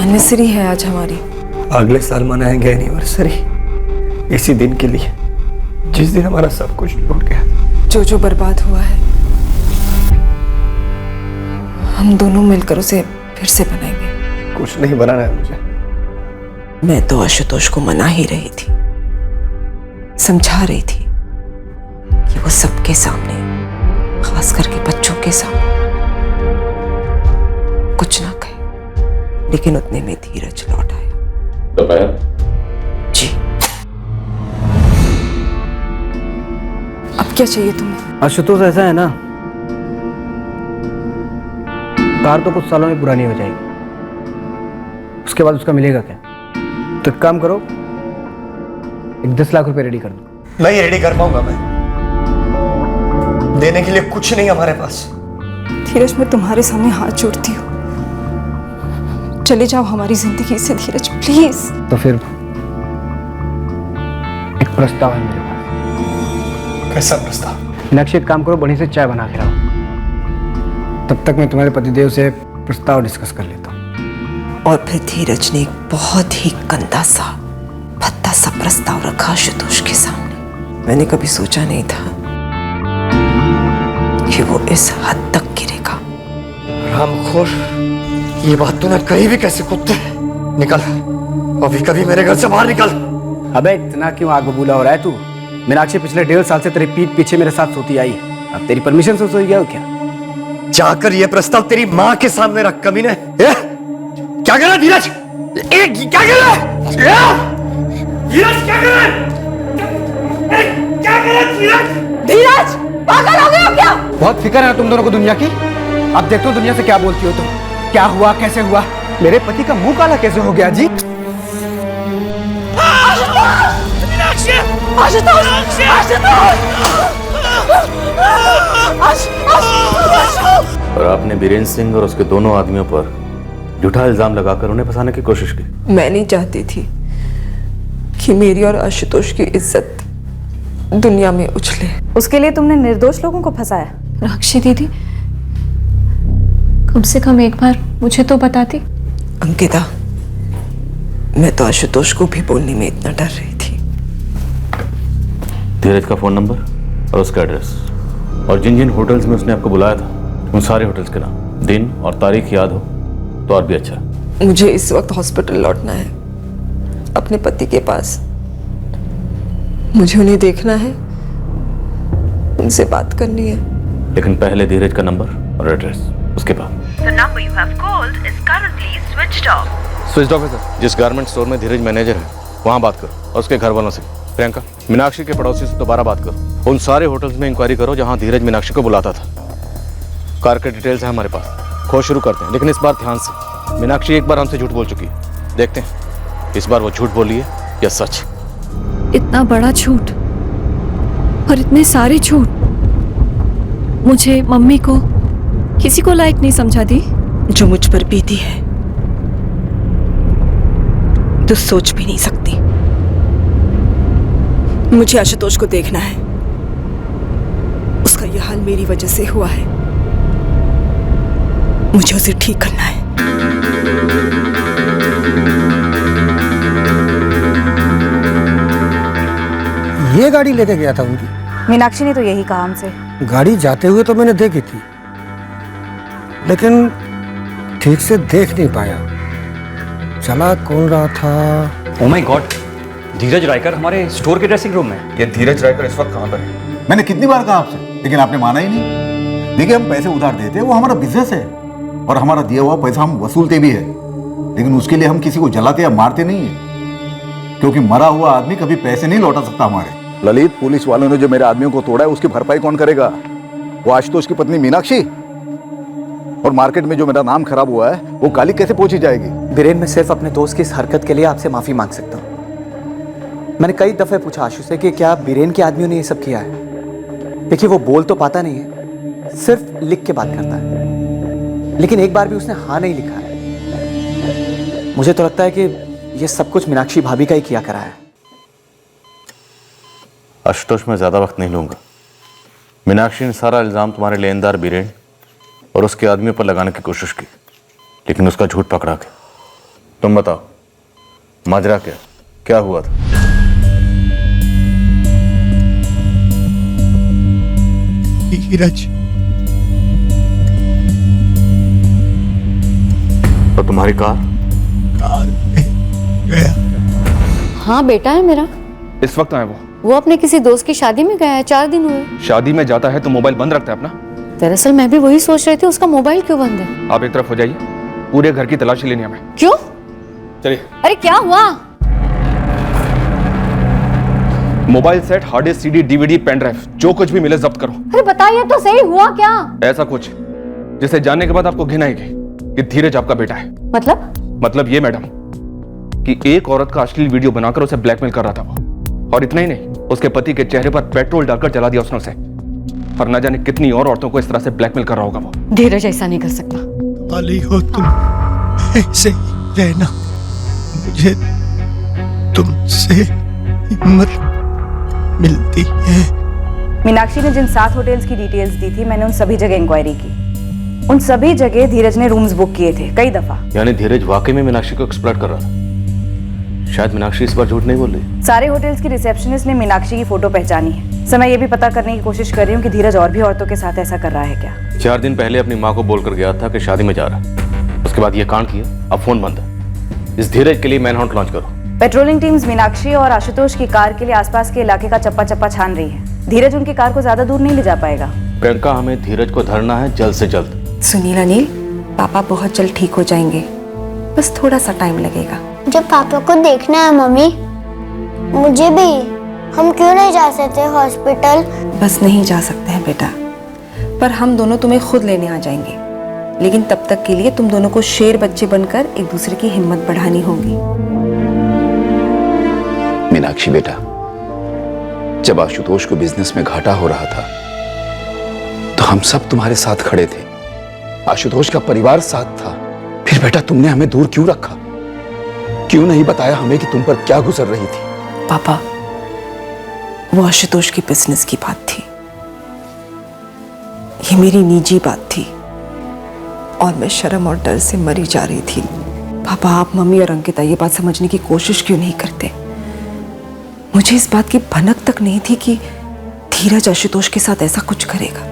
[SPEAKER 4] एनिवर्सरी है आज हमारी।
[SPEAKER 16] अगले साल मनाएंगे एनिवर्सरी, इसी दिन के लिए जिस दिन हमारा सब कुछ लूट गया।
[SPEAKER 4] जो जो बर्बाद हुआ है हम दोनों मिलकर उसे फिर से बनाएंगे।
[SPEAKER 16] कुछ नहीं बनाना है मुझे।
[SPEAKER 3] मैं तो आशुतोष को मना ही रही थी, समझा रही थी कि वो सबके सामने, खास करके बच्चों के सामने कुछ ना कहे, लेकिन उतने में धीरज लौट आया। जी।
[SPEAKER 4] अब क्या चाहिए तुम्हें?
[SPEAKER 11] आशुतोष, ऐसा है ना, कार तो कुछ सालों में पुरानी हो जाएगी, उसके बाद उसका मिलेगा क्या? तो एक काम करो, एक 10 लाख रुपए रेडी कर दो।
[SPEAKER 16] नहीं रेडी कर पाऊंगा मैं, देने के लिए कुछ नहीं हमारे पास।
[SPEAKER 4] धीरज, मैं तुम्हारे सामने हाथ जोड़ती हूँ, चले जाओ हमारी जिंदगी से धीरज, प्लीज।
[SPEAKER 11] तो फिर एक प्रस्ताव है मेरे पास।
[SPEAKER 16] कैसा प्रस्ताव?
[SPEAKER 11] मीनाक्षी, एक काम करो, बढ़िया से चाय बना के लाओ, तब तक मैं तुम्हारे पतिदेव से प्रस्ताव डिस्कस कर लेता हूँ।
[SPEAKER 3] और फिर धीरज ने एक बहुत ही गंदा सा, भद्दा सा प्रस्ताव रखा आशुतोष के सामने। मैंने कभी सोचा नहीं था कि वो इस हद तक गिरेगा।
[SPEAKER 16] रामखोर, ये बात तूने कही भी कैसे? कुत्ते, निकल अभी कभी मेरे घर से बाहर निकल।
[SPEAKER 11] अबे इतना क्यों आग बबूला हो रहा है तू? मीनाक्षी पिछले 1.5 साल से तेरी पीठ पीछे मेरे साथ सोती आई, अब तेरी परमिशन से सोई गया हो क्या?
[SPEAKER 16] जाकर ये प्रस्ताव तेरी माँ के सामने रख कमीने। क्या कर रहा है धीरज? क्या कर रहा है धीरज? क्या कर रहा है? क्या कर रहा है धीरज?
[SPEAKER 3] धीरज, पागल हो गए हो क्या?
[SPEAKER 11] बहुत फिक्र है तुम दोनों को दुनिया की। अब देखो दुनिया से क्या बोलती हो तुम। क्या हुआ, कैसे हुआ? मेरे पति का मुंह काला कैसे हो गया जी?
[SPEAKER 13] और आपने बीरेंद्र सिंह और उसके दोनों आदमियों पर झूठा इल्जाम लगाकर उन्हें फंसाने की कोशिश की।
[SPEAKER 4] मैं नहीं चाहती थी कि मेरी और आशुतोष की इज्जत दुनिया में उछले।
[SPEAKER 7] उसके लिए तुमने निर्दोष लोगों को फंसाया।
[SPEAKER 9] राक्षी दीदी, कम से कम एक बार मुझे तो बताती।
[SPEAKER 3] अंकिता, मैं तो आशुतोष को भी बोलने में इतना डर रही थी।
[SPEAKER 13] धीरज का फोन नंबर और उसका एड्रेस, और जिन जिन होटल्स में उसने आपको बुलाया था उन सारे होटल्स के नाम, दिन और तारीख याद हो तो और भी अच्छा।
[SPEAKER 4] मुझे इस वक्त हॉस्पिटल लौटना है, अपने पति के पास। मुझे उन्हें देखना है, उनसे बात करनी है।
[SPEAKER 13] लेकिन पहले धीरज का नंबर और एड्रेस, उसके बाद।
[SPEAKER 17] The number you have called is currently switched off.
[SPEAKER 2] Switch off है सर।
[SPEAKER 13] जिस गारमेंट स्टोर में धीरज मैनेजर है वहां बात करो, और उसके घर वालों से। प्रियंका, मीनाक्षी के पड़ोसी से दोबारा बात करो। उन सारे होटल्स में इंक्वायरी करो जहां धीरज मीनाक्षी को बुलाता था। कार के डिटेल्स हैं हमारे पास, खोज शुरू करते हैं। लेकिन इस बार ध्यान से, मीनाक्षी एक बार हमसे झूठ बोल चुकी है, देखते हैं इस बार वो झूठ बोली है या सच।
[SPEAKER 9] इतना बड़ा झूठ और इतने सारे झूठ मुझे, मम्मी को, किसी को लायक नहीं समझा दी।
[SPEAKER 3] जो मुझ पर बीती है तो सोच भी नहीं सकती। मुझे आशुतोष को देखना है, उसका यह हाल मेरी वजह से हुआ है, मुझे उसे ठीक करना है।
[SPEAKER 14] ये गाड़ी लेके गया था उनकी?
[SPEAKER 7] मीनाक्षी ने तो यही कहा हमसे।
[SPEAKER 14] गाड़ी जाते हुए तो मैंने देखी थी, लेकिन ठीक से देख नहीं पाया, चला कौन रहा था।
[SPEAKER 11] ओह माय गॉड, धीरज रायकर हमारे स्टोर के ड्रेसिंग रूम में।
[SPEAKER 2] ये धीरज रायकर इस वक्त कहाँ पर है?
[SPEAKER 1] मैंने कितनी बार कहा आपसे, लेकिन आपने माना ही नहीं। देखिए, हम पैसे उधार देते हैं, वो हमारा बिजनेस है, और हमारा दिया हुआ पैसा हम वसूलते भी है, लेकिन उसके लिए हम किसी को जलाते या मारते नहीं है, क्योंकि मरा हुआ आदमी कभी पैसे नहीं लौटा सकता हमारे। ललित, पुलिस वालों ने जो मेरे आदमियों को तोड़ा है उसकी भरपाई कौन करेगा? वो आशुतोष की पत्नी मीनाक्षी। और मार्केट में जो मेरा नाम खराब हुआ है वो गाली कैसे पहुंची जाएगी?
[SPEAKER 11] बीरेन, मैं सिर्फ अपने दोस्त की इस हरकत के लिए आपसे माफी मांग सकता हूँ। मैंने कई दफे पूछा आशु से कि क्या बीरेन के आदमियों ने ये सब किया है। देखिए, वो बोल तो पाता नहीं है, सिर्फ लिख के बात करता है, लेकिन एक बार भी उसने हाँ नहीं लिखा है। मुझे तो लगता है कि ये सब कुछ मीनाक्षी भाभी का ही किया करा है।
[SPEAKER 13] आशुतोष, मैं ज्यादा वक्त नहीं लूंगा। मीनाक्षी ने सारा इल्जाम तुम्हारे लेनदार बीरेन और उसके आदमियों पर लगाने की कोशिश की, लेकिन उसका झूठ पकड़ा के तुम बताओ, माजरा क्या हुआ था?
[SPEAKER 16] धीरज।
[SPEAKER 13] और तुम्हारी कार?
[SPEAKER 16] गया।
[SPEAKER 9] हाँ बेटा है मेरा।
[SPEAKER 2] इस वक्त आए
[SPEAKER 9] वो अपने किसी दोस्त की शादी में गया है, 4 दिन हुए।
[SPEAKER 2] शादी में जाता है तो मोबाइल बंद रखता है अपना?
[SPEAKER 9] दरअसल मैं भी वही सोच रही थी, उसका मोबाइल क्यों बंद है।
[SPEAKER 2] आप एक तरफ हो जाइए, पूरे घर की तलाशी लेनी है हमें।
[SPEAKER 9] क्यों?
[SPEAKER 2] चलिए।
[SPEAKER 9] अरे क्या हुआ?
[SPEAKER 2] Mobile set, hard disk, CD, DVD, pen drive, जो कुछ भी मिले जब्त करो।
[SPEAKER 9] अरे बताइए तो सही, हुआ क्या?
[SPEAKER 2] ऐसा कुछ जिसे जानने के बाद आपको घिन आएगी कि धीरज आपका बेटा है। मतलब ये मैडम कि एक औरत का अश्लील वीडियो बनाकर उसे ब्लैकमेल कर रहा था वो, और इतना ही नहीं, उसके पति के चेहरे पर पेट्रोल डालकर जला दिया उसने उसे, और न जाने कितनी और औरतों को इस तरह से ब्लैकमेल कर रहा होगा वो।
[SPEAKER 9] धीरज ऐसा नहीं कर सकता।
[SPEAKER 16] वाली हो तुम, ऐसे ही रहना, मुझे तुमसे हिम्मत मिलती है।
[SPEAKER 7] मीनाक्षी ने जिन 7 होटल्स की डिटेल्स दी थी, मैंने उन सभी जगह इंक्वायरी की। उन सभी जगह धीरज ने रूम्स बुक किए थे कई दफा।
[SPEAKER 13] यानी धीरज वाकई में मीनाक्षी को एक्सप्लॉइट कर रहा था। शायद मीनाक्षी इस बार झूठ नहीं बोल रही।
[SPEAKER 7] सारे होटल्स की रिसेप्शनिस्ट ने मीनाक्षी की फोटो पहचानी है। सर, मैं ये भी पता करने की कोशिश कर रही हूँ कि धीरज और भी औरतों के साथ ऐसा कर रहा है क्या।
[SPEAKER 13] 4 दिन पहले अपनी माँ को बोलकर गया था कि शादी में जा रहा है, उसके बाद ये कांड किया, अब फोन बंद है। इस धीरज के लिए मैनहंट लॉन्च करो।
[SPEAKER 7] पेट्रोलिंग टीम्स मीनाक्षी और आशुतोष की कार के लिए आसपास के इलाके का चप्पा चप्पा छान रही है। धीरज उनकी कार को ज्यादा दूर नहीं ले जा पाएगा।
[SPEAKER 13] प्रियंका, हमें धीरज को धरना है जल्द से जल्द।
[SPEAKER 3] सुनील अनिल, पापा बहुत जल्द ठीक हो जाएंगे, बस थोड़ा सा टाइम लगेगा।
[SPEAKER 18] जब पापा को देखना है मम्मी, मुझे भी। हम क्यों नहीं जा सकते हॉस्पिटल?
[SPEAKER 3] बस नहीं जा सकते हैं बेटा, पर हम दोनों तुम्हें खुद लेने आ जाएंगे। लेकिन तब तक के लिए तुम दोनों को शेर बच्चे बनकर एक दूसरे की हिम्मत बढ़ानी होगी।
[SPEAKER 19] मीनाक्षी बेटा, जब आशुतोष को बिजनेस में घाटा हो रहा था तो हम सब तुम्हारे साथ खड़े थे, आशुतोष का परिवार साथ था। फिर बेटा तुमने हमें दूर क्यों रखा? क्यों नहीं बताया हमें कि तुम पर क्या गुजर रही थी?
[SPEAKER 3] पापा, वो आशुतोष की बिजनेस की बात थी, ये मेरी निजी बात थी, और मैं शर्म और डर से मरी जा रही थी। पापा, आप मम्मी और अंकिता ये बात समझने की कोशिश क्यों नहीं करते? मुझे इस बात की भनक तक नहीं थी कि धीरज आशुतोष के साथ ऐसा कुछ करेगा।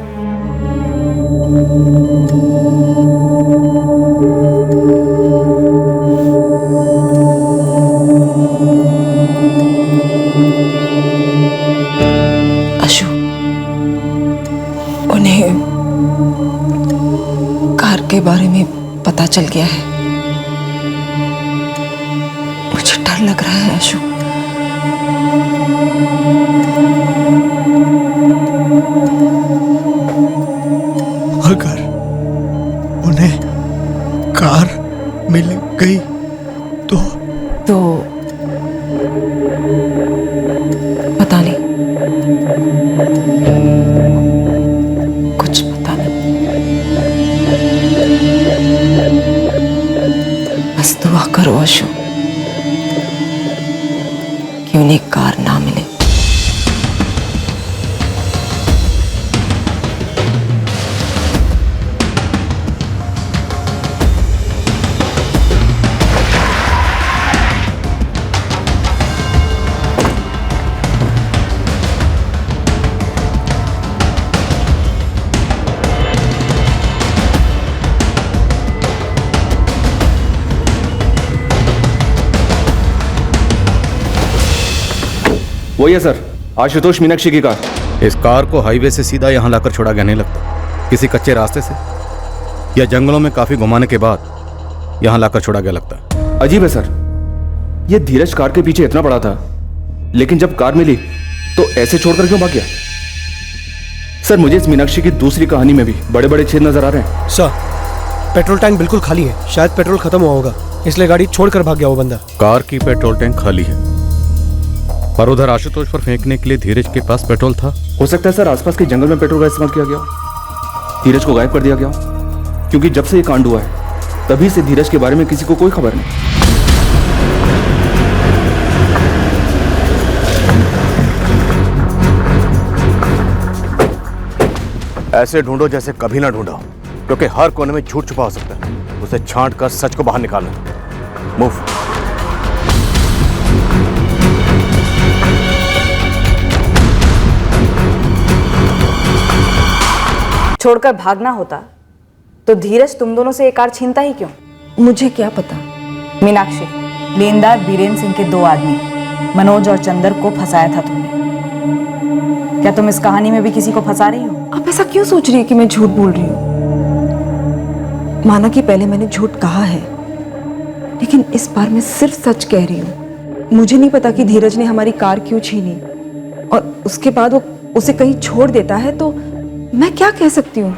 [SPEAKER 3] अशु, उन्हें कार के बारे में पता चल गया है। मुझे डर लग रहा है अशु।
[SPEAKER 16] अगर उन्हें कार मिल गई तो
[SPEAKER 3] पता नहीं, कुछ पता नहीं। बस दुआ करो अशु कि उन्हें कार ना मिले।
[SPEAKER 2] वही है सर, आशुतोष मीनाक्षी की कार।
[SPEAKER 13] इस कार को हाईवे से सीधा यहाँ लाकर छोड़ा गया नहीं लगता, किसी कच्चे रास्ते से या जंगलों में काफी घुमाने के बाद यहाँ लाकर छोड़ा गया लगता है।
[SPEAKER 2] अजीब है सर, ये धीरज कार के पीछे इतना बड़ा था, लेकिन जब कार मिली तो ऐसे छोड़कर क्यों भाग गया? सर, मुझे इस मीनाक्षी की दूसरी कहानी में भी बड़े बड़े छेद नजर आ रहे हैं।
[SPEAKER 20] सर, पेट्रोल टैंक बिल्कुल खाली है, शायद पेट्रोल खत्म हुआ होगा, इसलिए गाड़ी छोड़कर भाग गया वो बंदा।
[SPEAKER 13] कार की पेट्रोल टैंक खाली है, पर उधर आशुतोष पर फेंकने के लिए धीरज के पास पेट्रोल था।
[SPEAKER 2] हो सकता है सर आसपास के जंगल में पेट्रोल का इस्तेमाल किया गया, धीरज को गायब कर दिया गया, क्योंकि जब से ये कांड हुआ है तभी से धीरज के बारे में किसी को कोई खबर नहीं।
[SPEAKER 13] ऐसे ढूंढो जैसे कभी ना ढूंढा हो, क्योंकि हर कोने में झूठ छुपा हो सकता है। उसे छांट कर सच को बाहर निकालना।
[SPEAKER 10] मूव।
[SPEAKER 7] छोड़कर भागना होता तो धीरज तुम दोनों से एक कार छीनता ही क्यों?
[SPEAKER 3] मुझे क्या पता।
[SPEAKER 7] मीनाक्षी, लेनदार बीरेन सिंह के 2 आदमी मनोज और चंदर को फंसाया था तुमने। क्या तुम इस कहानी में भी किसी को फंसा रही हो?
[SPEAKER 3] आप ऐसा क्यों सोच रही है कि मैं झूठ बोल रही हूँ? माना कि पहले मैंने झूठ कहा है, लेकिन इस बार मैं सिर्फ सच कह रही हूँ। मुझे नहीं पता कि धीरज ने हमारी कार क्यों छीनी, और उसके बाद वो उसे कहीं छोड़ देता है तो मैं क्या कह सकती हूँ?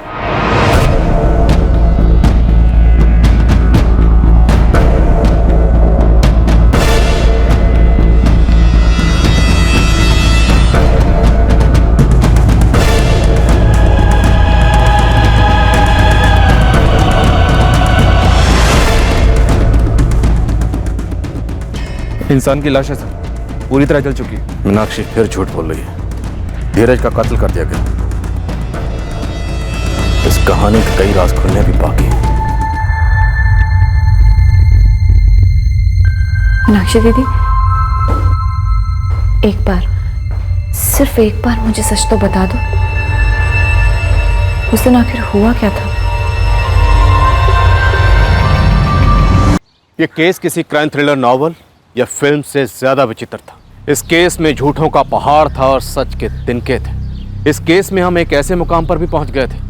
[SPEAKER 2] इंसान की लाश है सर, पूरी तरह जल चुकी है।
[SPEAKER 13] मीनाक्षी फिर झूठ बोल रही है। धीरज का कत्ल कर दिया गया। इस कहानी के कई राज खुलने भी बाकी हैं।
[SPEAKER 9] मीनाक्षी दीदी, एक बार, सिर्फ एक बार मुझे सच तो बता दो, उस दिन आखिर हुआ क्या था?
[SPEAKER 13] यह केस किसी क्राइम थ्रिलर नॉवल या फिल्म से ज्यादा विचित्र था। इस केस में झूठों का पहाड़ था और सच के तिनके थे। इस केस में हम एक ऐसे मुकाम पर भी पहुंच गए थे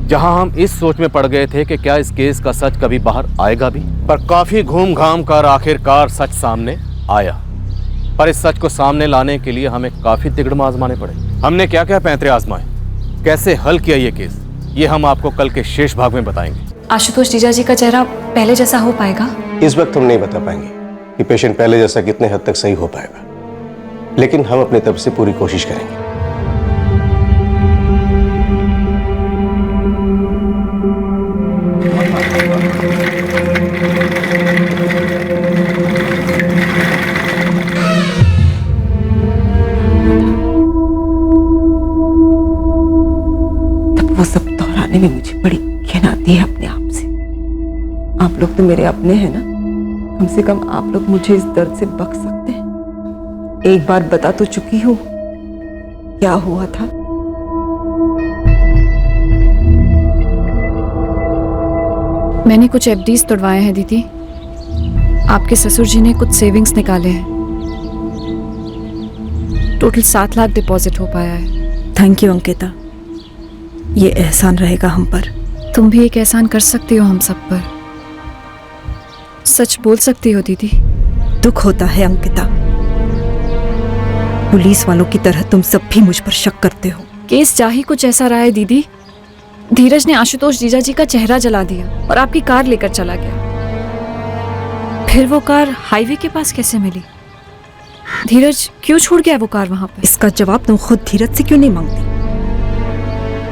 [SPEAKER 13] जहां हम इस सोच में पड़ गए थे कि क्या इस केस का सच कभी बाहर आएगा भी। पर काफी घूम घाम कर आखिरकार सच सामने आया। पर इस सच को सामने लाने के लिए हमें काफी तिगड़म आजमाने पड़े। हमने क्या क्या पैंतरे आजमाए, कैसे हल किया ये केस, ये हम आपको कल के शेष भाग में बताएंगे।
[SPEAKER 9] आशुतोष जीजा जी का चेहरा पहले जैसा हो पाएगा?
[SPEAKER 10] इस वक्त हम नहीं बता पाएंगे कि पेशेंट पहले जैसा कितने हद तक सही हो पाएगा, लेकिन हम अपनी तरफ से पूरी कोशिश करेंगे।
[SPEAKER 3] तब वो सब दोहराने में मुझे बड़ी घिन आती है अपने आप से। आप लोग तो मेरे अपने हैं ना, कम से कम आप लोग मुझे इस दर्द से बख्श सकते हैं। एक बार बता तो चुकी हूँ क्या हुआ था।
[SPEAKER 9] मैंने कुछ एफडीज तोड़वाए हैं दीदी। आपके ससुर जी ने कुछ सेविंग्स निकाले हैं। टोटल 7 लाख डिपॉजिट हो पाया है।
[SPEAKER 3] थैंक यू अंकिता, ये एहसान रहेगा हम पर।
[SPEAKER 9] तुम भी एक एहसान कर सकती हो हम सब पर। सच बोल सकती हो दीदी।
[SPEAKER 3] दुख होता है अंकिता, पुलिस वालों की तरह तुम सब भी मुझ पर शक करते हो।
[SPEAKER 9] केस जा ही कुछ ऐसा रहा है दीदी। धीरज ने आशुतोष जीजा जी का चेहरा जला दिया और आपकी कार लेकर चला गया। फिर वो कार हाईवे के पास कैसे मिली? धीरज क्यों छोड़ गया वो कार वहां पर?
[SPEAKER 3] इसका जवाब तुम खुद धीरज से क्यों नहीं मांगती?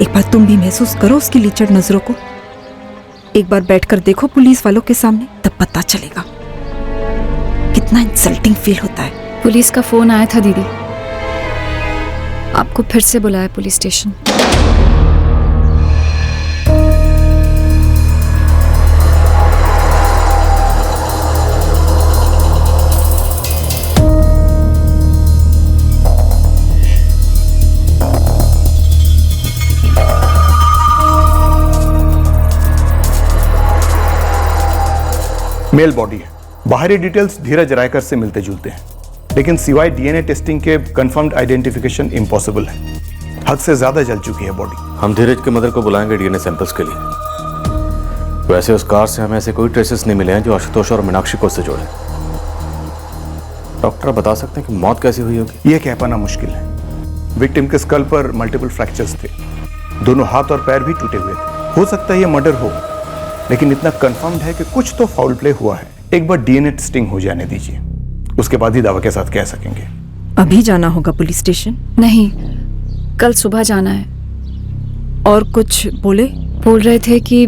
[SPEAKER 3] एक बार तुम भी महसूस करो उसकी लीचड़ नजरों को। एक बार बैठकर देखो पुलिस वालों के सामने, तब पता चलेगा कितना इंसल्टिंग फील होता है।
[SPEAKER 9] पुलिस का फोन आया था दीदी, आपको फिर से बुलाया पुलिस स्टेशन।
[SPEAKER 21] मेल बॉडी है। बाहरी डिटेल्स धीरज रायकर से मिलते जुलते हैं, लेकिन सिवाय डीएनए टेस्टिंग के कंफर्म्ड आइडेंटिफिकेशन इम्पॉसिबल है। हद से ज्यादा जल चुकी है बॉडी।
[SPEAKER 13] हम धीरज के मदर को बुलाएंगे डीएनए सैंपल्स के लिए। वैसे उस कार से हमें ऐसे कोई ट्रेसेस नहीं मिले हैं जो आशुतोष और मीनाक्षी को उससे जोड़े। डॉक्टर बता सकते हैं कि मौत कैसी हुई होगी?
[SPEAKER 21] यह कह पाना मुश्किल है। विक्टिम के स्कल पर मल्टीपल फ्रैक्चर्स थे, दोनों हाथ और पैर भी टूटे हुए थे। हो सकता है यह मर्डर हो, लेकिन इतना कंफर्म्ड है कि कुछ तो फाउल प्ले हुआ है। एक बार डीएनए टेस्टिंग हो जाने दीजिए, उसके बाद ही दावा के साथ कह सकेंगे।
[SPEAKER 3] अभी जाना होगा पुलिस स्टेशन?
[SPEAKER 9] नहीं, कल सुबह जाना है।
[SPEAKER 3] और कुछ बोले?
[SPEAKER 9] बोल रहे थे कि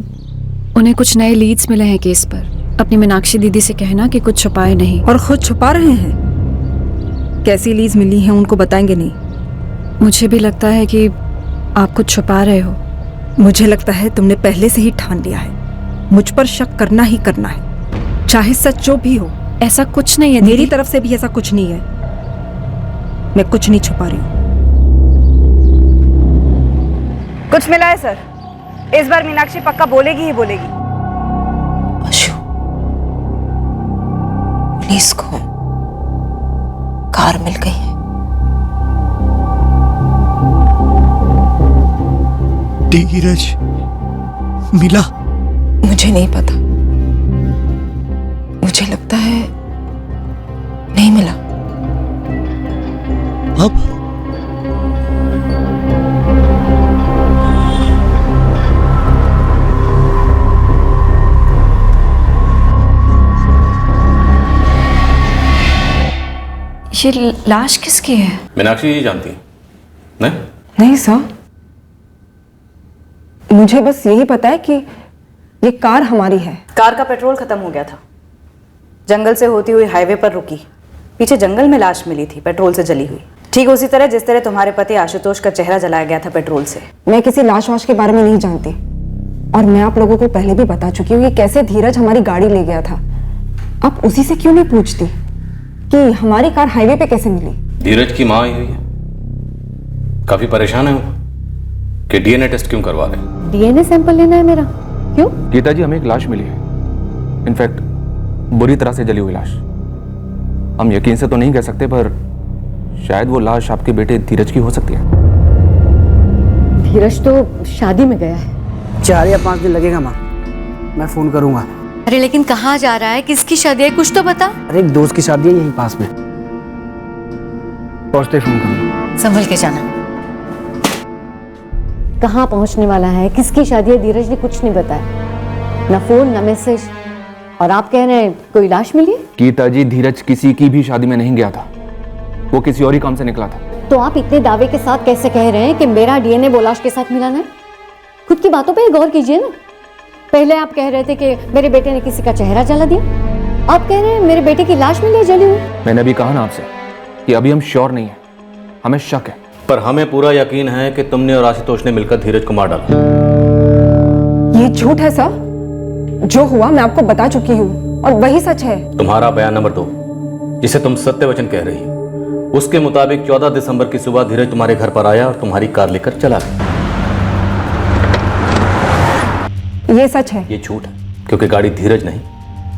[SPEAKER 9] उन्हें कुछ नए लीड्स मिले हैं केस पर। अपनी मीनाक्षी दीदी से कहना कि कुछ छुपाए नहीं।
[SPEAKER 3] और खुद छुपा रहे हैं? कैसी लीड्स मिली हैं उनको बताएंगे नहीं?
[SPEAKER 9] मुझे भी लगता है कि आप कुछ छुपा रहे हो।
[SPEAKER 3] मुझे लगता है तुमने पहले से ही ठान लिया है, मुझ पर शक करना ही करना है।
[SPEAKER 4] चाहे सच जो भी हो,
[SPEAKER 5] ऐसा कुछ नहीं है
[SPEAKER 4] मेरी
[SPEAKER 5] दीदी।
[SPEAKER 4] तरफ से भी ऐसा कुछ नहीं है। मैं कुछ नहीं छुपा रही हूँ।
[SPEAKER 7] कुछ मिला है सर? इस बार मीनाक्षी पक्का बोलेगी ही बोलेगी।
[SPEAKER 3] पुलिस को कार मिल गई है।
[SPEAKER 20] धीरज मिला?
[SPEAKER 3] मुझे नहीं पता, मुझे लगता है नहीं मिला।
[SPEAKER 20] अब
[SPEAKER 9] ये लाश किसकी है?
[SPEAKER 13] मीनाक्षी जी जानती है? नहीं?
[SPEAKER 4] नहीं सर, मुझे बस यही पता है कि ये कार हमारी है।
[SPEAKER 7] कार का पेट्रोल खत्म हो गया था, जंगल से होती हुई हाईवे पर रुकी, पीछे जंगल में लाश मिली थी पेट्रोल से जली हुई, ठीक उसी तरह जिस तरह तुम्हारे पति आशुतोष का चेहरा जलाया गया था पेट्रोल से।
[SPEAKER 4] मैं किसी लाश वाश के बारे में नहीं जानती, और मैं आप लोगों को पहले भी बता चुकी हूँ कि कैसे धीरज हमारी गाड़ी ले गया था। आप उसी से क्यों नहीं पूछती कि हमारी कार हाईवे पे कैसे मिली?
[SPEAKER 13] धीरज की माँ आई हुई है, काफी परेशान है वो कि डीएनए टेस्ट क्यों करवा रहे।
[SPEAKER 5] डीएनए सैंपल लेना है मेरा? क्यों?
[SPEAKER 2] गीता जी, हमें एक लाश मिली है, इनफैक्ट बुरी तरह से जली हुई लाश। हम यकीन से तो नहीं कह सकते, पर शायद वो लाश आपके बेटे धीरज की हो सकती है।
[SPEAKER 5] धीरज तो शादी में गया है।
[SPEAKER 11] 4 या 5 दिन लगेगा माँ, मैं फोन करूंगा।
[SPEAKER 9] अरे लेकिन कहाँ जा रहा है, किसकी शादी है, कुछ तो बता।
[SPEAKER 11] अरे एक दोस्त की शादी है यहीं पास में, पहुंचते फोन करूंगा।
[SPEAKER 9] संभल के जाना।
[SPEAKER 5] कहाँ पहुंचने वाला है, किसकी शादी है, धीरज ने कुछ नहीं बताया, ना फोन ना मैसेज। और आप कह रहे हैं कोई लाश मिली?
[SPEAKER 2] गीता जी, धीरज किसी की भी शादी में नहीं गया था, वो किसी और ही काम से निकला था।
[SPEAKER 5] तो आप इतने दावे के साथ कैसे कह रहे हैं कि मेरा डीएनए वो लाश के साथ मिलाना है? खुद की बातों पे गौर कीजिए ना। पहले आप कह रहे थे कि मेरे बेटे ने किसी का चेहरा जला दिया, आप कह रहे हैं मेरे बेटे की लाश मिली जली हुई।
[SPEAKER 2] मैंने अभी कहा ना आपसे कि अभी हम श्योर नहीं है, हमें शक है।
[SPEAKER 13] पर हमें पूरा यकीन है कि तुमने और आशुतोष ने मिलकर धीरज को मार डाला।
[SPEAKER 4] ये झूठ है सर, जो हुआ मैं आपको बता चुकी हूँ और वही सच है।
[SPEAKER 13] तुम्हारा बयान नंबर 2, जिसे तुम सत्य वचन कह रही हो, उसके मुताबिक 14 दिसंबर की सुबह धीरज तुम्हारे घर पर आया और तुम्हारी कार लेकर चला गया।
[SPEAKER 4] ये सच है।
[SPEAKER 13] ये झूठ है, क्योंकि गाड़ी धीरज नहीं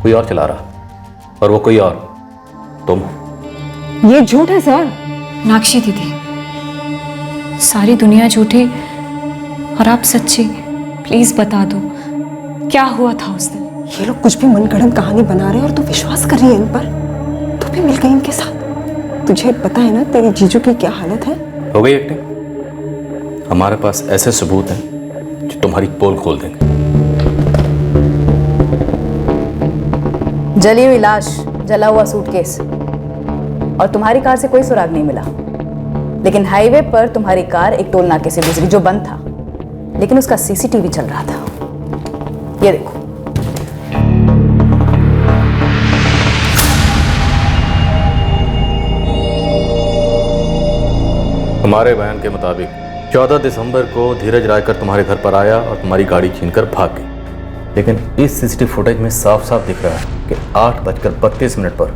[SPEAKER 13] कोई और चला रहा, और वो कोई और तुम।
[SPEAKER 4] ये झूठ है सर।
[SPEAKER 9] मीनाक्षी दीदी, सारी दुनिया झूठी और आप सच्ची, प्लीज बता दो क्या हुआ था उस दिन।
[SPEAKER 4] ये लोग कुछ भी मनगढ़ंत कहानी बना रहे हैं और तू विश्वास कर रही है इन पर। तू भी मिल गई इनके साथ। तुझे पता है ना तेरी जीजू की क्या हालत है।
[SPEAKER 13] हो गई एक्टिंग। हमारे पास ऐसे सबूत हैं जो तुम्हारी पोल खोल देंगे।
[SPEAKER 7] जली हुई लाश, जला हुआ सूटकेस, और तुम्हारी कार से कोई सुराग नहीं मिला। लेकिन हाईवे पर तुम्हारी कार एक टोल नाके से गुजरी जो बंद था, लेकिन उसका सीसीटीवी चल रहा था। ये देखो।
[SPEAKER 13] हमारे बयान के मुताबिक 14 दिसंबर को धीरज रायकर तुम्हारे घर पर आया और तुम्हारी गाड़ी छीनकर भाग गई। लेकिन इस सीसीटीवी फुटेज में साफ साफ दिख रहा है कि 8:32 पर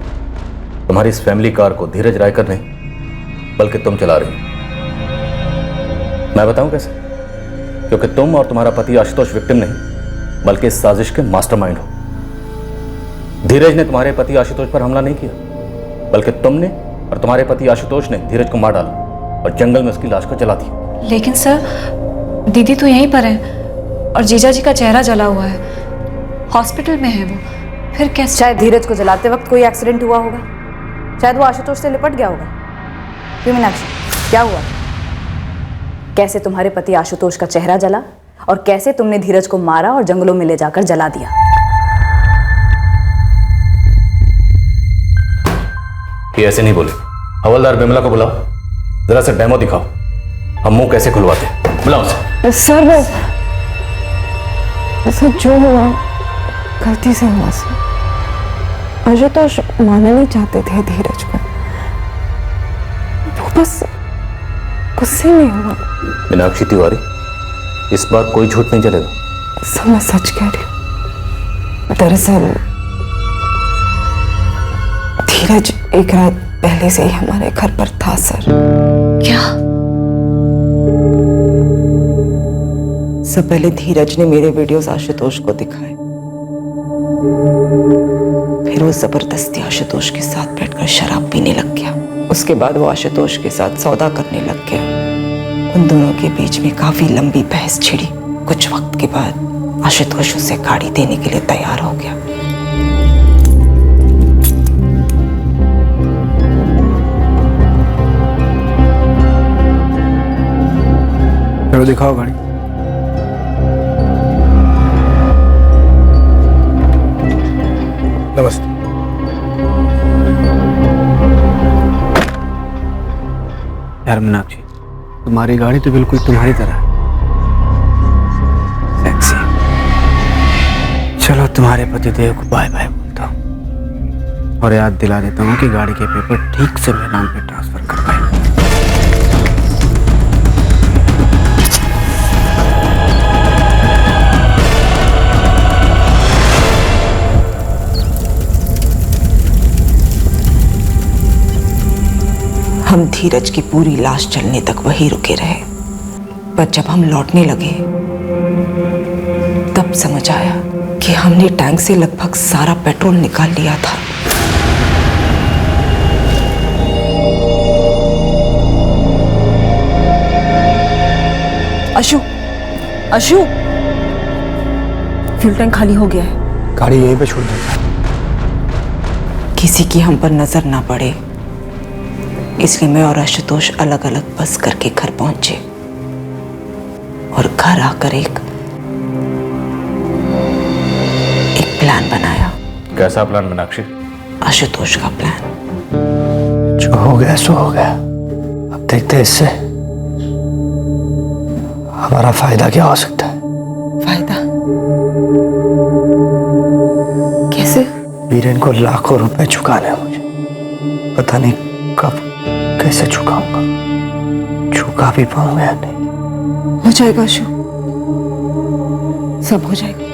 [SPEAKER 13] तुम्हारी इस फैमिली कार को धीरज रायकर नहीं बल्कि तुम चला रही हो। मैं बताऊं कैसे? क्योंकि तुम और तुम्हारा पति आशुतोष विक्टिम नहीं बल्कि इस साजिश के मास्टरमाइंड हो। धीरज ने तुम्हारे पति आशुतोष पर हमला नहीं किया, बल्कि तुमने और तुम्हारे पति आशुतोष ने धीरज को मार डाला और जंगल में उसकी लाश को जला दिया।
[SPEAKER 9] लेकिन सर, दीदी तो यहीं पर है और जीजा जी का चेहरा जला हुआ है, हॉस्पिटल में है वो, फिर कैसे?
[SPEAKER 7] शायद धीरज को जलाते वक्त कोई एक्सीडेंट हुआ होगा, शायद वो आशुतोष से लिपट गया होगा। क्यों मीनाक्षी, क्या हुआ? कैसे तुम्हारे पति आशुतोष का चेहरा जला और कैसे तुमने धीरज को मारा और जंगलों में ले जाकर जला दिया?
[SPEAKER 13] ये ऐसे नहीं बोले। हवलदार बिमला को बुलाओ, जरा सा डेमो दिखाओ, हम मुंह कैसे खुलवाते हैं। बुलाओ उसे।
[SPEAKER 4] सर वो ऐसा जो हुआ गलती से हुआ सर। आशुतोष मानना नहीं चाहते थे धीरज को, वो बस गुस्से में हुआ।
[SPEAKER 13] मीनाक्षी तिवारी, इस बार कोई झूठ नहीं चलेगा।
[SPEAKER 4] सर मैं सच कह रही हूँ। दरअसल
[SPEAKER 3] धीरज एक रात पहले से ही हमारे घर पर था सर।
[SPEAKER 9] क्या?
[SPEAKER 3] सब पहले धीरज ने मेरे वीडियोस आशुतोष को दिखाए, फिर वो जबरदस्ती आशुतोष के साथ बैठकर शराब पीने लग गया। उसके बाद वो आशुतोष के साथ सौदा करने लग गया। उन दोनों के बीच में काफी लंबी बहस छिड़ी। कुछ वक्त के बाद आशुतोष उसे गाड़ी देने के लिए तैयार हो गया।
[SPEAKER 20] चलो दिखाओ गाड़ी।
[SPEAKER 8] नमस्ते।
[SPEAKER 20] यार मीनाक्षी, तुम्हारी गाड़ी तो बिल्कुल तुम्हारी तरह है, सेक्सी। चलो तुम्हारे पतिदेव को बाय बाय बोलता हूँ और याद दिला देता हूँ कि गाड़ी के पेपर ठीक से मेरे नाम पे ट्रांसफर करवाए।
[SPEAKER 3] हम धीरज की पूरी लाश चलने तक वहीं रुके रहे, पर जब हम लौटने लगे तब समझ आया कि हमने टैंक से लगभग सारा पेट्रोल निकाल लिया था।
[SPEAKER 4] अशु, अशु, फ्यूल टैंक खाली हो गया है।
[SPEAKER 20] गाड़ी यहीं पे छोड़ देता।
[SPEAKER 3] किसी की हम पर नजर ना पड़े, इसलिए मैं और आशुतोष अलग अलग बस करके घर पहुंचे और घर आकर एक प्लान बनाया।
[SPEAKER 13] कैसा प्लान मीनाक्षी?
[SPEAKER 3] आशुतोष का प्लान।
[SPEAKER 16] जो हो गया सो हो गया। अब देखते हैं इससे हमारा फायदा क्या हो सकता है।
[SPEAKER 3] फायदा कैसे?
[SPEAKER 16] वीरेन को लाखों रुपए चुकाने हैं मुझे। पता नहीं कब कैसे चुकाऊंगा, चुका भी पाऊंगा या नहीं।
[SPEAKER 3] हो जाएगा अशु, सब हो जाएगा।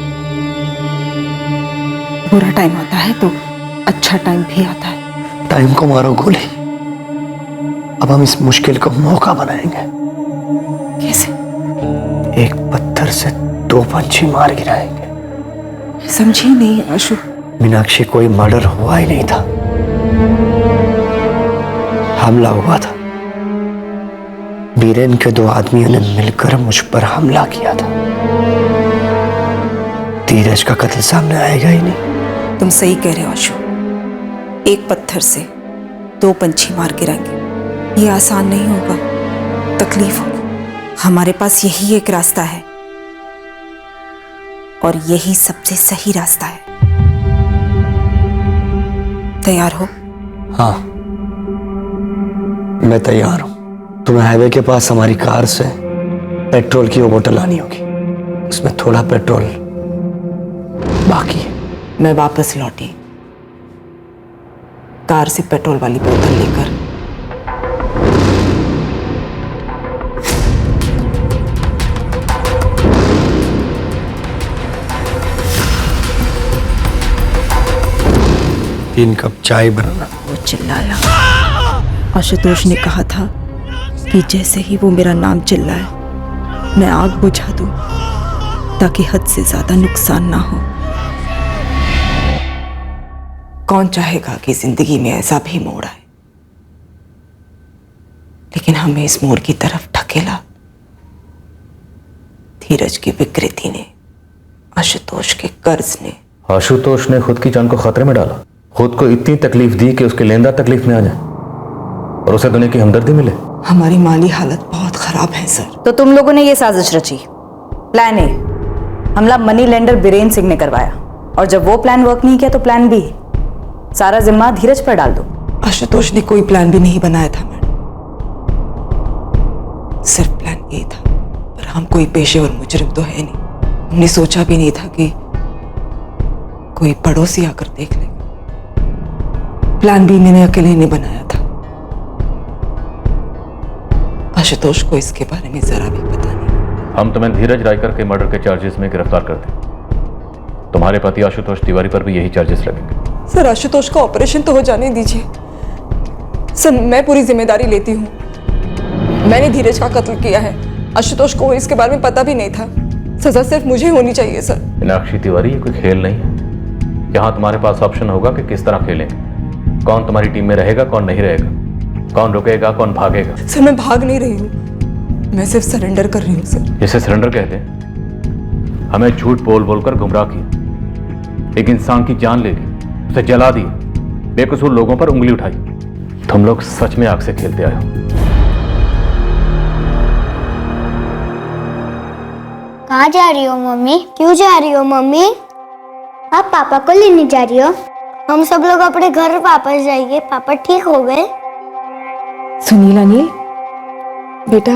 [SPEAKER 3] बुरा टाइम आता है तो अच्छा टाइम भी आता है।
[SPEAKER 16] टाइम को मारो गोली, अब हम इस मुश्किल को मौका बनाएंगे।
[SPEAKER 3] कैसे?
[SPEAKER 16] एक पत्थर से 2 पंछी मार गिराएंगे।
[SPEAKER 3] समझी नहीं अशु।
[SPEAKER 16] मीनाक्षी, कोई मर्डर हुआ ही नहीं था, हमला हुआ था। बीरेन के 2 आदमियों ने मिलकर मुझ पर हमला किया था। धीरज का कत्ल सामने आएगा ही नहीं।
[SPEAKER 3] तुम सही कह रहे हो अशु, एक पत्थर से 2 पंछी मार गिराएंगे, ये आसान नहीं होगा, तकलीफ होगी। हमारे पास यही एक रास्ता है और यही सबसे सही रास्ता है। तैयार हो?
[SPEAKER 16] हाँ, मैं तैयार हूं। तुम्हें हाईवे के पास हमारी कार से पेट्रोल की वो बोतल लानी होगी, उसमें थोड़ा पेट्रोल बाकी है।
[SPEAKER 3] मैं वापस लौटी, कार से पेट्रोल वाली बोतल लेकर।
[SPEAKER 16] तीन कप चाय बनाना।
[SPEAKER 3] वो चिल्लाया। आशुतोष ने कहा था कि जैसे ही वो मेरा नाम चिल्लाए मैं आग बुझा दूं ताकि हद से ज्यादा नुकसान ना हो। कौन चाहेगा कि जिंदगी में ऐसा भी मोड़ आए, लेकिन हमें इस मोड़ की तरफ ढकेला धीरज की विकृति ने, आशुतोष के कर्ज ने।
[SPEAKER 13] आशुतोष ने खुद की जान को खतरे में डाला, खुद को इतनी तकलीफ दी कि उसके लेनदार तकलीफ में आ जाए और उसे दुनिया की हमदर्दी मिले।
[SPEAKER 3] हमारी माली हालत बहुत खराब है सर।
[SPEAKER 7] तो तुम लोगों ने ये साजिश रची। प्लान ए, हमला मनी लेंडर बीरेन सिंह ने करवाया, और जब वो प्लान वर्क नहीं किया तो प्लान बी, सारा जिम्मा धीरज पर डाल दो।
[SPEAKER 3] आशुतोष ने कोई प्लान भी नहीं बनाया था मैडम, सिर्फ प्लान ये था। पर हम कोई पेशेवर मुजरिम तो है नहीं, हमने सोचा भी नहीं था कि कोई पड़ोसी आकर देख लेगा। प्लान भी मैंने अकेले नहीं बनाया था, आशुतोष को इसके बारे में जरा भी पता नहीं।
[SPEAKER 13] हम तुम्हें धीरज रायकर के मर्डर के चार्जेस में गिरफ्तार करते हैं। तुम्हारे पति आशुतोष तिवारी पर भी यही चार्जेस लगेंगे।
[SPEAKER 4] सर आशुतोष का ऑपरेशन तो हो जाने दीजिए सर, मैं पूरी जिम्मेदारी लेती हूँ। मैंने धीरज का कत्ल किया है, आशुतोष को इसके बारे में पता भी नहीं था। सजा सिर्फ मुझे होनी चाहिए सर।
[SPEAKER 13] मीनाक्षी तिवारी, ये कोई खेल नहीं है। यहाँ तुम्हारे पास ऑप्शन होगा कि किस तरह खेलें, कौन तुम्हारी टीम में रहेगा, कौन नहीं रहेगा, कौन रुकेगा, कौन भागेगा।
[SPEAKER 4] सर मैं भाग नहीं रही हूँ, मैं सिर्फ सरेंडर कर रही हूँ सर।
[SPEAKER 13] जिसे सरेंडर कहते हैं। हमें झूठ बोल बोलकर गुमराह किया, एक इंसान की जान ले ली, उसे जला दिया, बेकसूर लोगों पर उंगली उठाई। तुम लोग सच में आग से खेलते आए हो।
[SPEAKER 18] कहाँ जा रही हो मम्मी? क्यों जा रही हो मम्मी? आप पापा को लेने जा रही हो? हम सब लोग अपने घर वापस जाएंगे, पापा ठीक हो गए?
[SPEAKER 3] सुनील अनिल बेटा,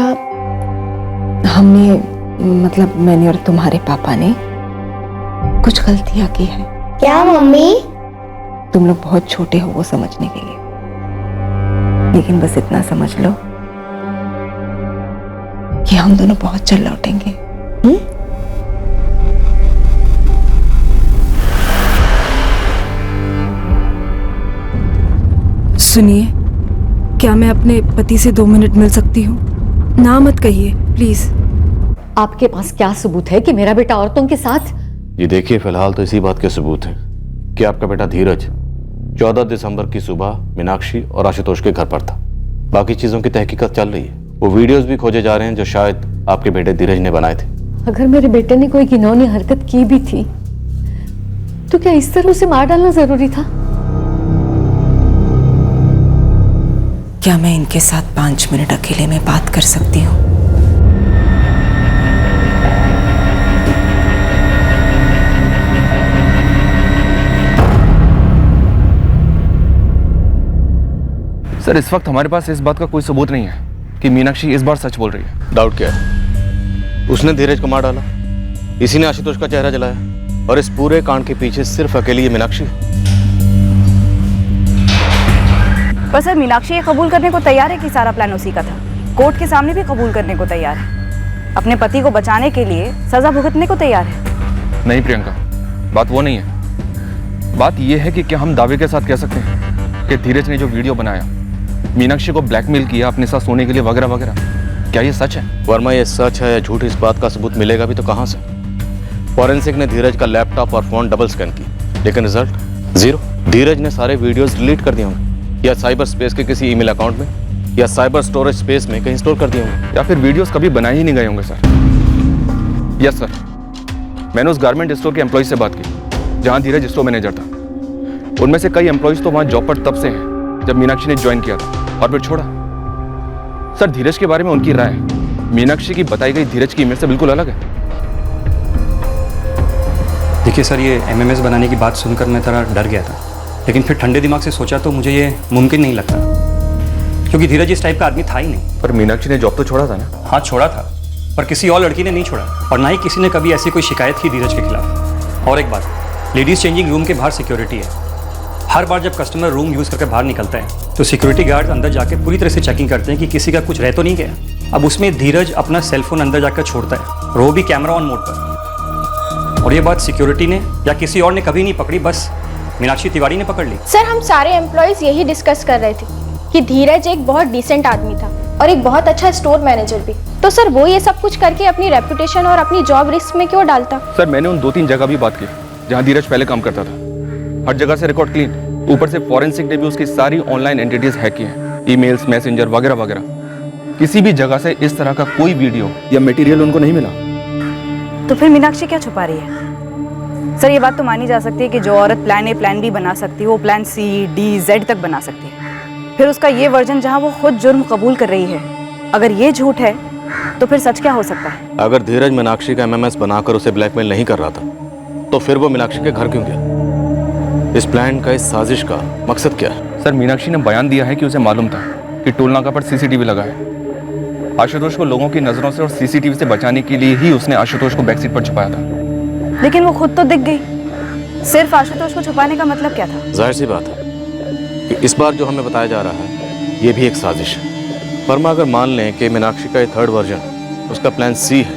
[SPEAKER 3] हमने मतलब मैंने और तुम्हारे पापा ने कुछ गलतियां की है।
[SPEAKER 18] क्या मम्मी?
[SPEAKER 3] तुम लोग बहुत छोटे हो वो समझने के लिए, लेकिन बस इतना समझ लो कि हम दोनों बहुत जल्द लौटेंगे।
[SPEAKER 15] सुनिए, क्या मैं अपने पति से 2 मिनट मिल सकती हूँ? ना मत कहिए प्लीज।
[SPEAKER 6] आपके पास क्या सबूत है कि मेरा बेटा औरतों के साथ?
[SPEAKER 13] ये देखिए, फिलहाल तो इसी बात के सबूत हैं कि आपका बेटा धीरज 14 दिसंबर की सुबह मीनाक्षी और आशुतोष के घर पर था। बाकी चीजों की तहकीकात चल रही है। वो वीडियोस भी खोजे जा रहे हैं जो शायद आपके बेटे धीरज ने बनाए थे।
[SPEAKER 6] अगर मेरे बेटे ने कोई घिनौनी हरकत की भी थी तो क्या इस तरह उसे मार डालना जरूरी था?
[SPEAKER 3] क्या मैं इनके साथ 5 मिनट अकेले में बात कर सकती हूँ?
[SPEAKER 2] सर इस वक्त हमारे पास इस बात का कोई सबूत नहीं है कि मीनाक्षी इस बार सच बोल रही है।
[SPEAKER 13] डाउट क्या है? उसने धीरज को मार डाला, इसी ने आशुतोष का चेहरा जलाया, और इस पूरे कांड के पीछे सिर्फ अकेली ये मीनाक्षी।
[SPEAKER 7] पर सर मीनाक्षी ये कबूल करने को तैयार है कि सारा प्लान उसी का था। कोर्ट के सामने भी कबूल करने को तैयार है, अपने पति को बचाने के लिए सजा भुगतने को तैयार है।
[SPEAKER 2] नहीं प्रियंका, बात वो नहीं है। बात ये है कि क्या हम दावे के साथ कह सकते हैं कि धीरज ने जो वीडियो बनाया, मीनाक्षी को ब्लैकमेल किया अपने साथ सोने के लिए वगैरह वगैरह, क्या ये सच है?
[SPEAKER 13] वर्मा, ये सच है या झूठ, इस बात का सबूत मिलेगा भी तो कहां से? फॉरेंसिक ने धीरज का लैपटॉप और फोन डबल स्कैन की, लेकिन रिजल्ट 0। धीरज ने सारे वीडियोस डिलीट कर दिए होंगे, या साइबर स्पेस के किसी ईमेल अकाउंट में, या साइबर स्टोरेज स्पेस में कहीं स्टोर कर दिए होंगे,
[SPEAKER 2] या फिर वीडियोस कभी बनाए ही नहीं गए होंगे सर। यस सर, मैंने उस गारमेंट स्टोर के एम्प्लॉय से बात की जहां धीरज स्टोर मैनेजर था। उनमें से कई एम्प्लॉयज तो वहां जॉब पर तब से हैं जब मीनाक्षी ने ज्वाइन किया था और फिर छोड़ा। सर धीरज के बारे में उनकी राय मीनाक्षी की बताई गई धीरज की इमेज से बिल्कुल अलग है।
[SPEAKER 22] देखिए सर, ये एमएमएस बनाने की बात सुनकर मैं थोड़ा डर गया था, लेकिन फिर ठंडे दिमाग से सोचा तो मुझे ये मुमकिन नहीं लगता, क्योंकि धीरज इस टाइप का आदमी था ही नहीं।
[SPEAKER 2] पर मीनाक्षी ने जॉब तो छोड़ा था ना?
[SPEAKER 22] हाँ छोड़ा था, पर किसी और लड़की ने नहीं छोड़ा, और ना ही किसी ने कभी ऐसी कोई शिकायत की धीरज के खिलाफ। और एक बात, लेडीज चेंजिंग रूम के बाहर सिक्योरिटी है। हर बार जब कस्टमर रूम यूज़ करके बाहर निकलता है तो सिक्योरिटी गार्ड अंदर जाके पूरी तरह से चेकिंग करते हैं कि किसी का कुछ रह तो नहीं गया। अब उसमें धीरज अपना सेलफोन अंदर जाकर छोड़ता है, और वो भी कैमरा ऑन मोड पर। और ये बात सिक्योरिटी ने या किसी और ने कभी नहीं पकड़ी, बस मीनाक्षी तिवारी ने पकड़ ली।
[SPEAKER 23] सर हम सारे एम्प्लॉयज यही डिस्कस कर रहे थे कि धीरज एक बहुत डिसेंट आदमी था और एक बहुत अच्छा स्टोर मैनेजर भी, तो सर वो ये सब कुछ करके अपनी रेपुटेशन और अपनी जॉब रिस्क में क्यों डालता?
[SPEAKER 2] सर मैंने उन 2-3 जगह भी बात की जहां धीरज पहले काम करता था, हर जगह से रिकॉर्ड क्लीन, ऊपर से फॉरेंसिक ने भी उसकी सारी ऑनलाइन एंटिटीज हैक की हैं, ईमेल्स, मैसेंजर वगैरह वगैरह। किसी भी जगह से इस तरह का कोई वीडियो या मटेरियल उनको नहीं मिला।
[SPEAKER 7] तो फिर मीनाक्षी क्या छुपा रही है? सर ये बात तो मानी जा सकती है कि जो औरत प्लान ए प्लान बी बना सकती है वो प्लान सी डी जेड तक बना सकती है। फिर उसका ये वर्जन जहां वो खुद जुर्म कबूल कर रही है, अगर ये झूठ है तो फिर सच क्या हो सकता है?
[SPEAKER 13] अगर धीरज मीनाक्षी का एमएमएस बनाकर उसे ब्लैकमेल नहीं कर रहा था तो फिर वो मीनाक्षी के घर क्यों गया? इस प्लान का, इस साजिश का मकसद क्या है?
[SPEAKER 2] सर मीनाक्षी ने बयान दिया है कि उसे मालूम था कि टोल नाका पर सीसीटीवी लगा है। आशुतोष को लोगों की नजरों से और सीसीटीवी से बचाने के लिए ही उसने आशुतोष को बैकसीट पर छुपाया था।
[SPEAKER 7] लेकिन वो खुद तो दिख गई, सिर्फ आशुतोष को छुपाने का मतलब क्या था?
[SPEAKER 13] जाहिर सी बात है कि इस बार जो हमें बताया जा रहा है ये भी एक साजिश है। वर्मा, अगर मान लें कि मीनाक्षी का ये थर्ड वर्जन उसका प्लान सी है,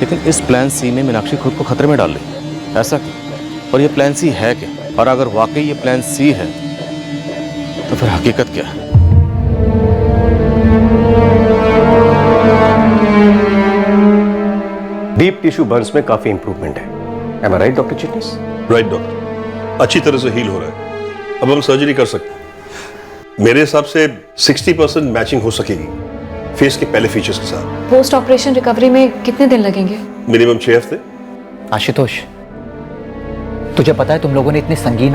[SPEAKER 13] लेकिन इस प्लान सी में मीनाक्षी खुद को खतरे में डाल रही है, ऐसा क्यों? और ये प्लान सी है क्या? और अगर वाकई ये प्लान सी है तो फिर हकीकत क्या है?
[SPEAKER 10] डीप टिश्यू बर्न्स में काफी इंप्रूवमेंट है। Am I right, doctor Chitnis?
[SPEAKER 12] Right doctor, अच्छी तरह से हील हो रहा है। अब हम सर्जरी कर सकते हैं। मेरे हिसाब से 60% मैचिंग हो सकेगी फेस के पहले फीचर्स के साथ।
[SPEAKER 9] पोस्ट ऑपरेशन रिकवरी में कितने दिन लगेंगे?
[SPEAKER 12] मिनिमम 6 हफ्ते।
[SPEAKER 11] आशुतोष, तुझे पता है तुम लोगों ने इतनी संगीन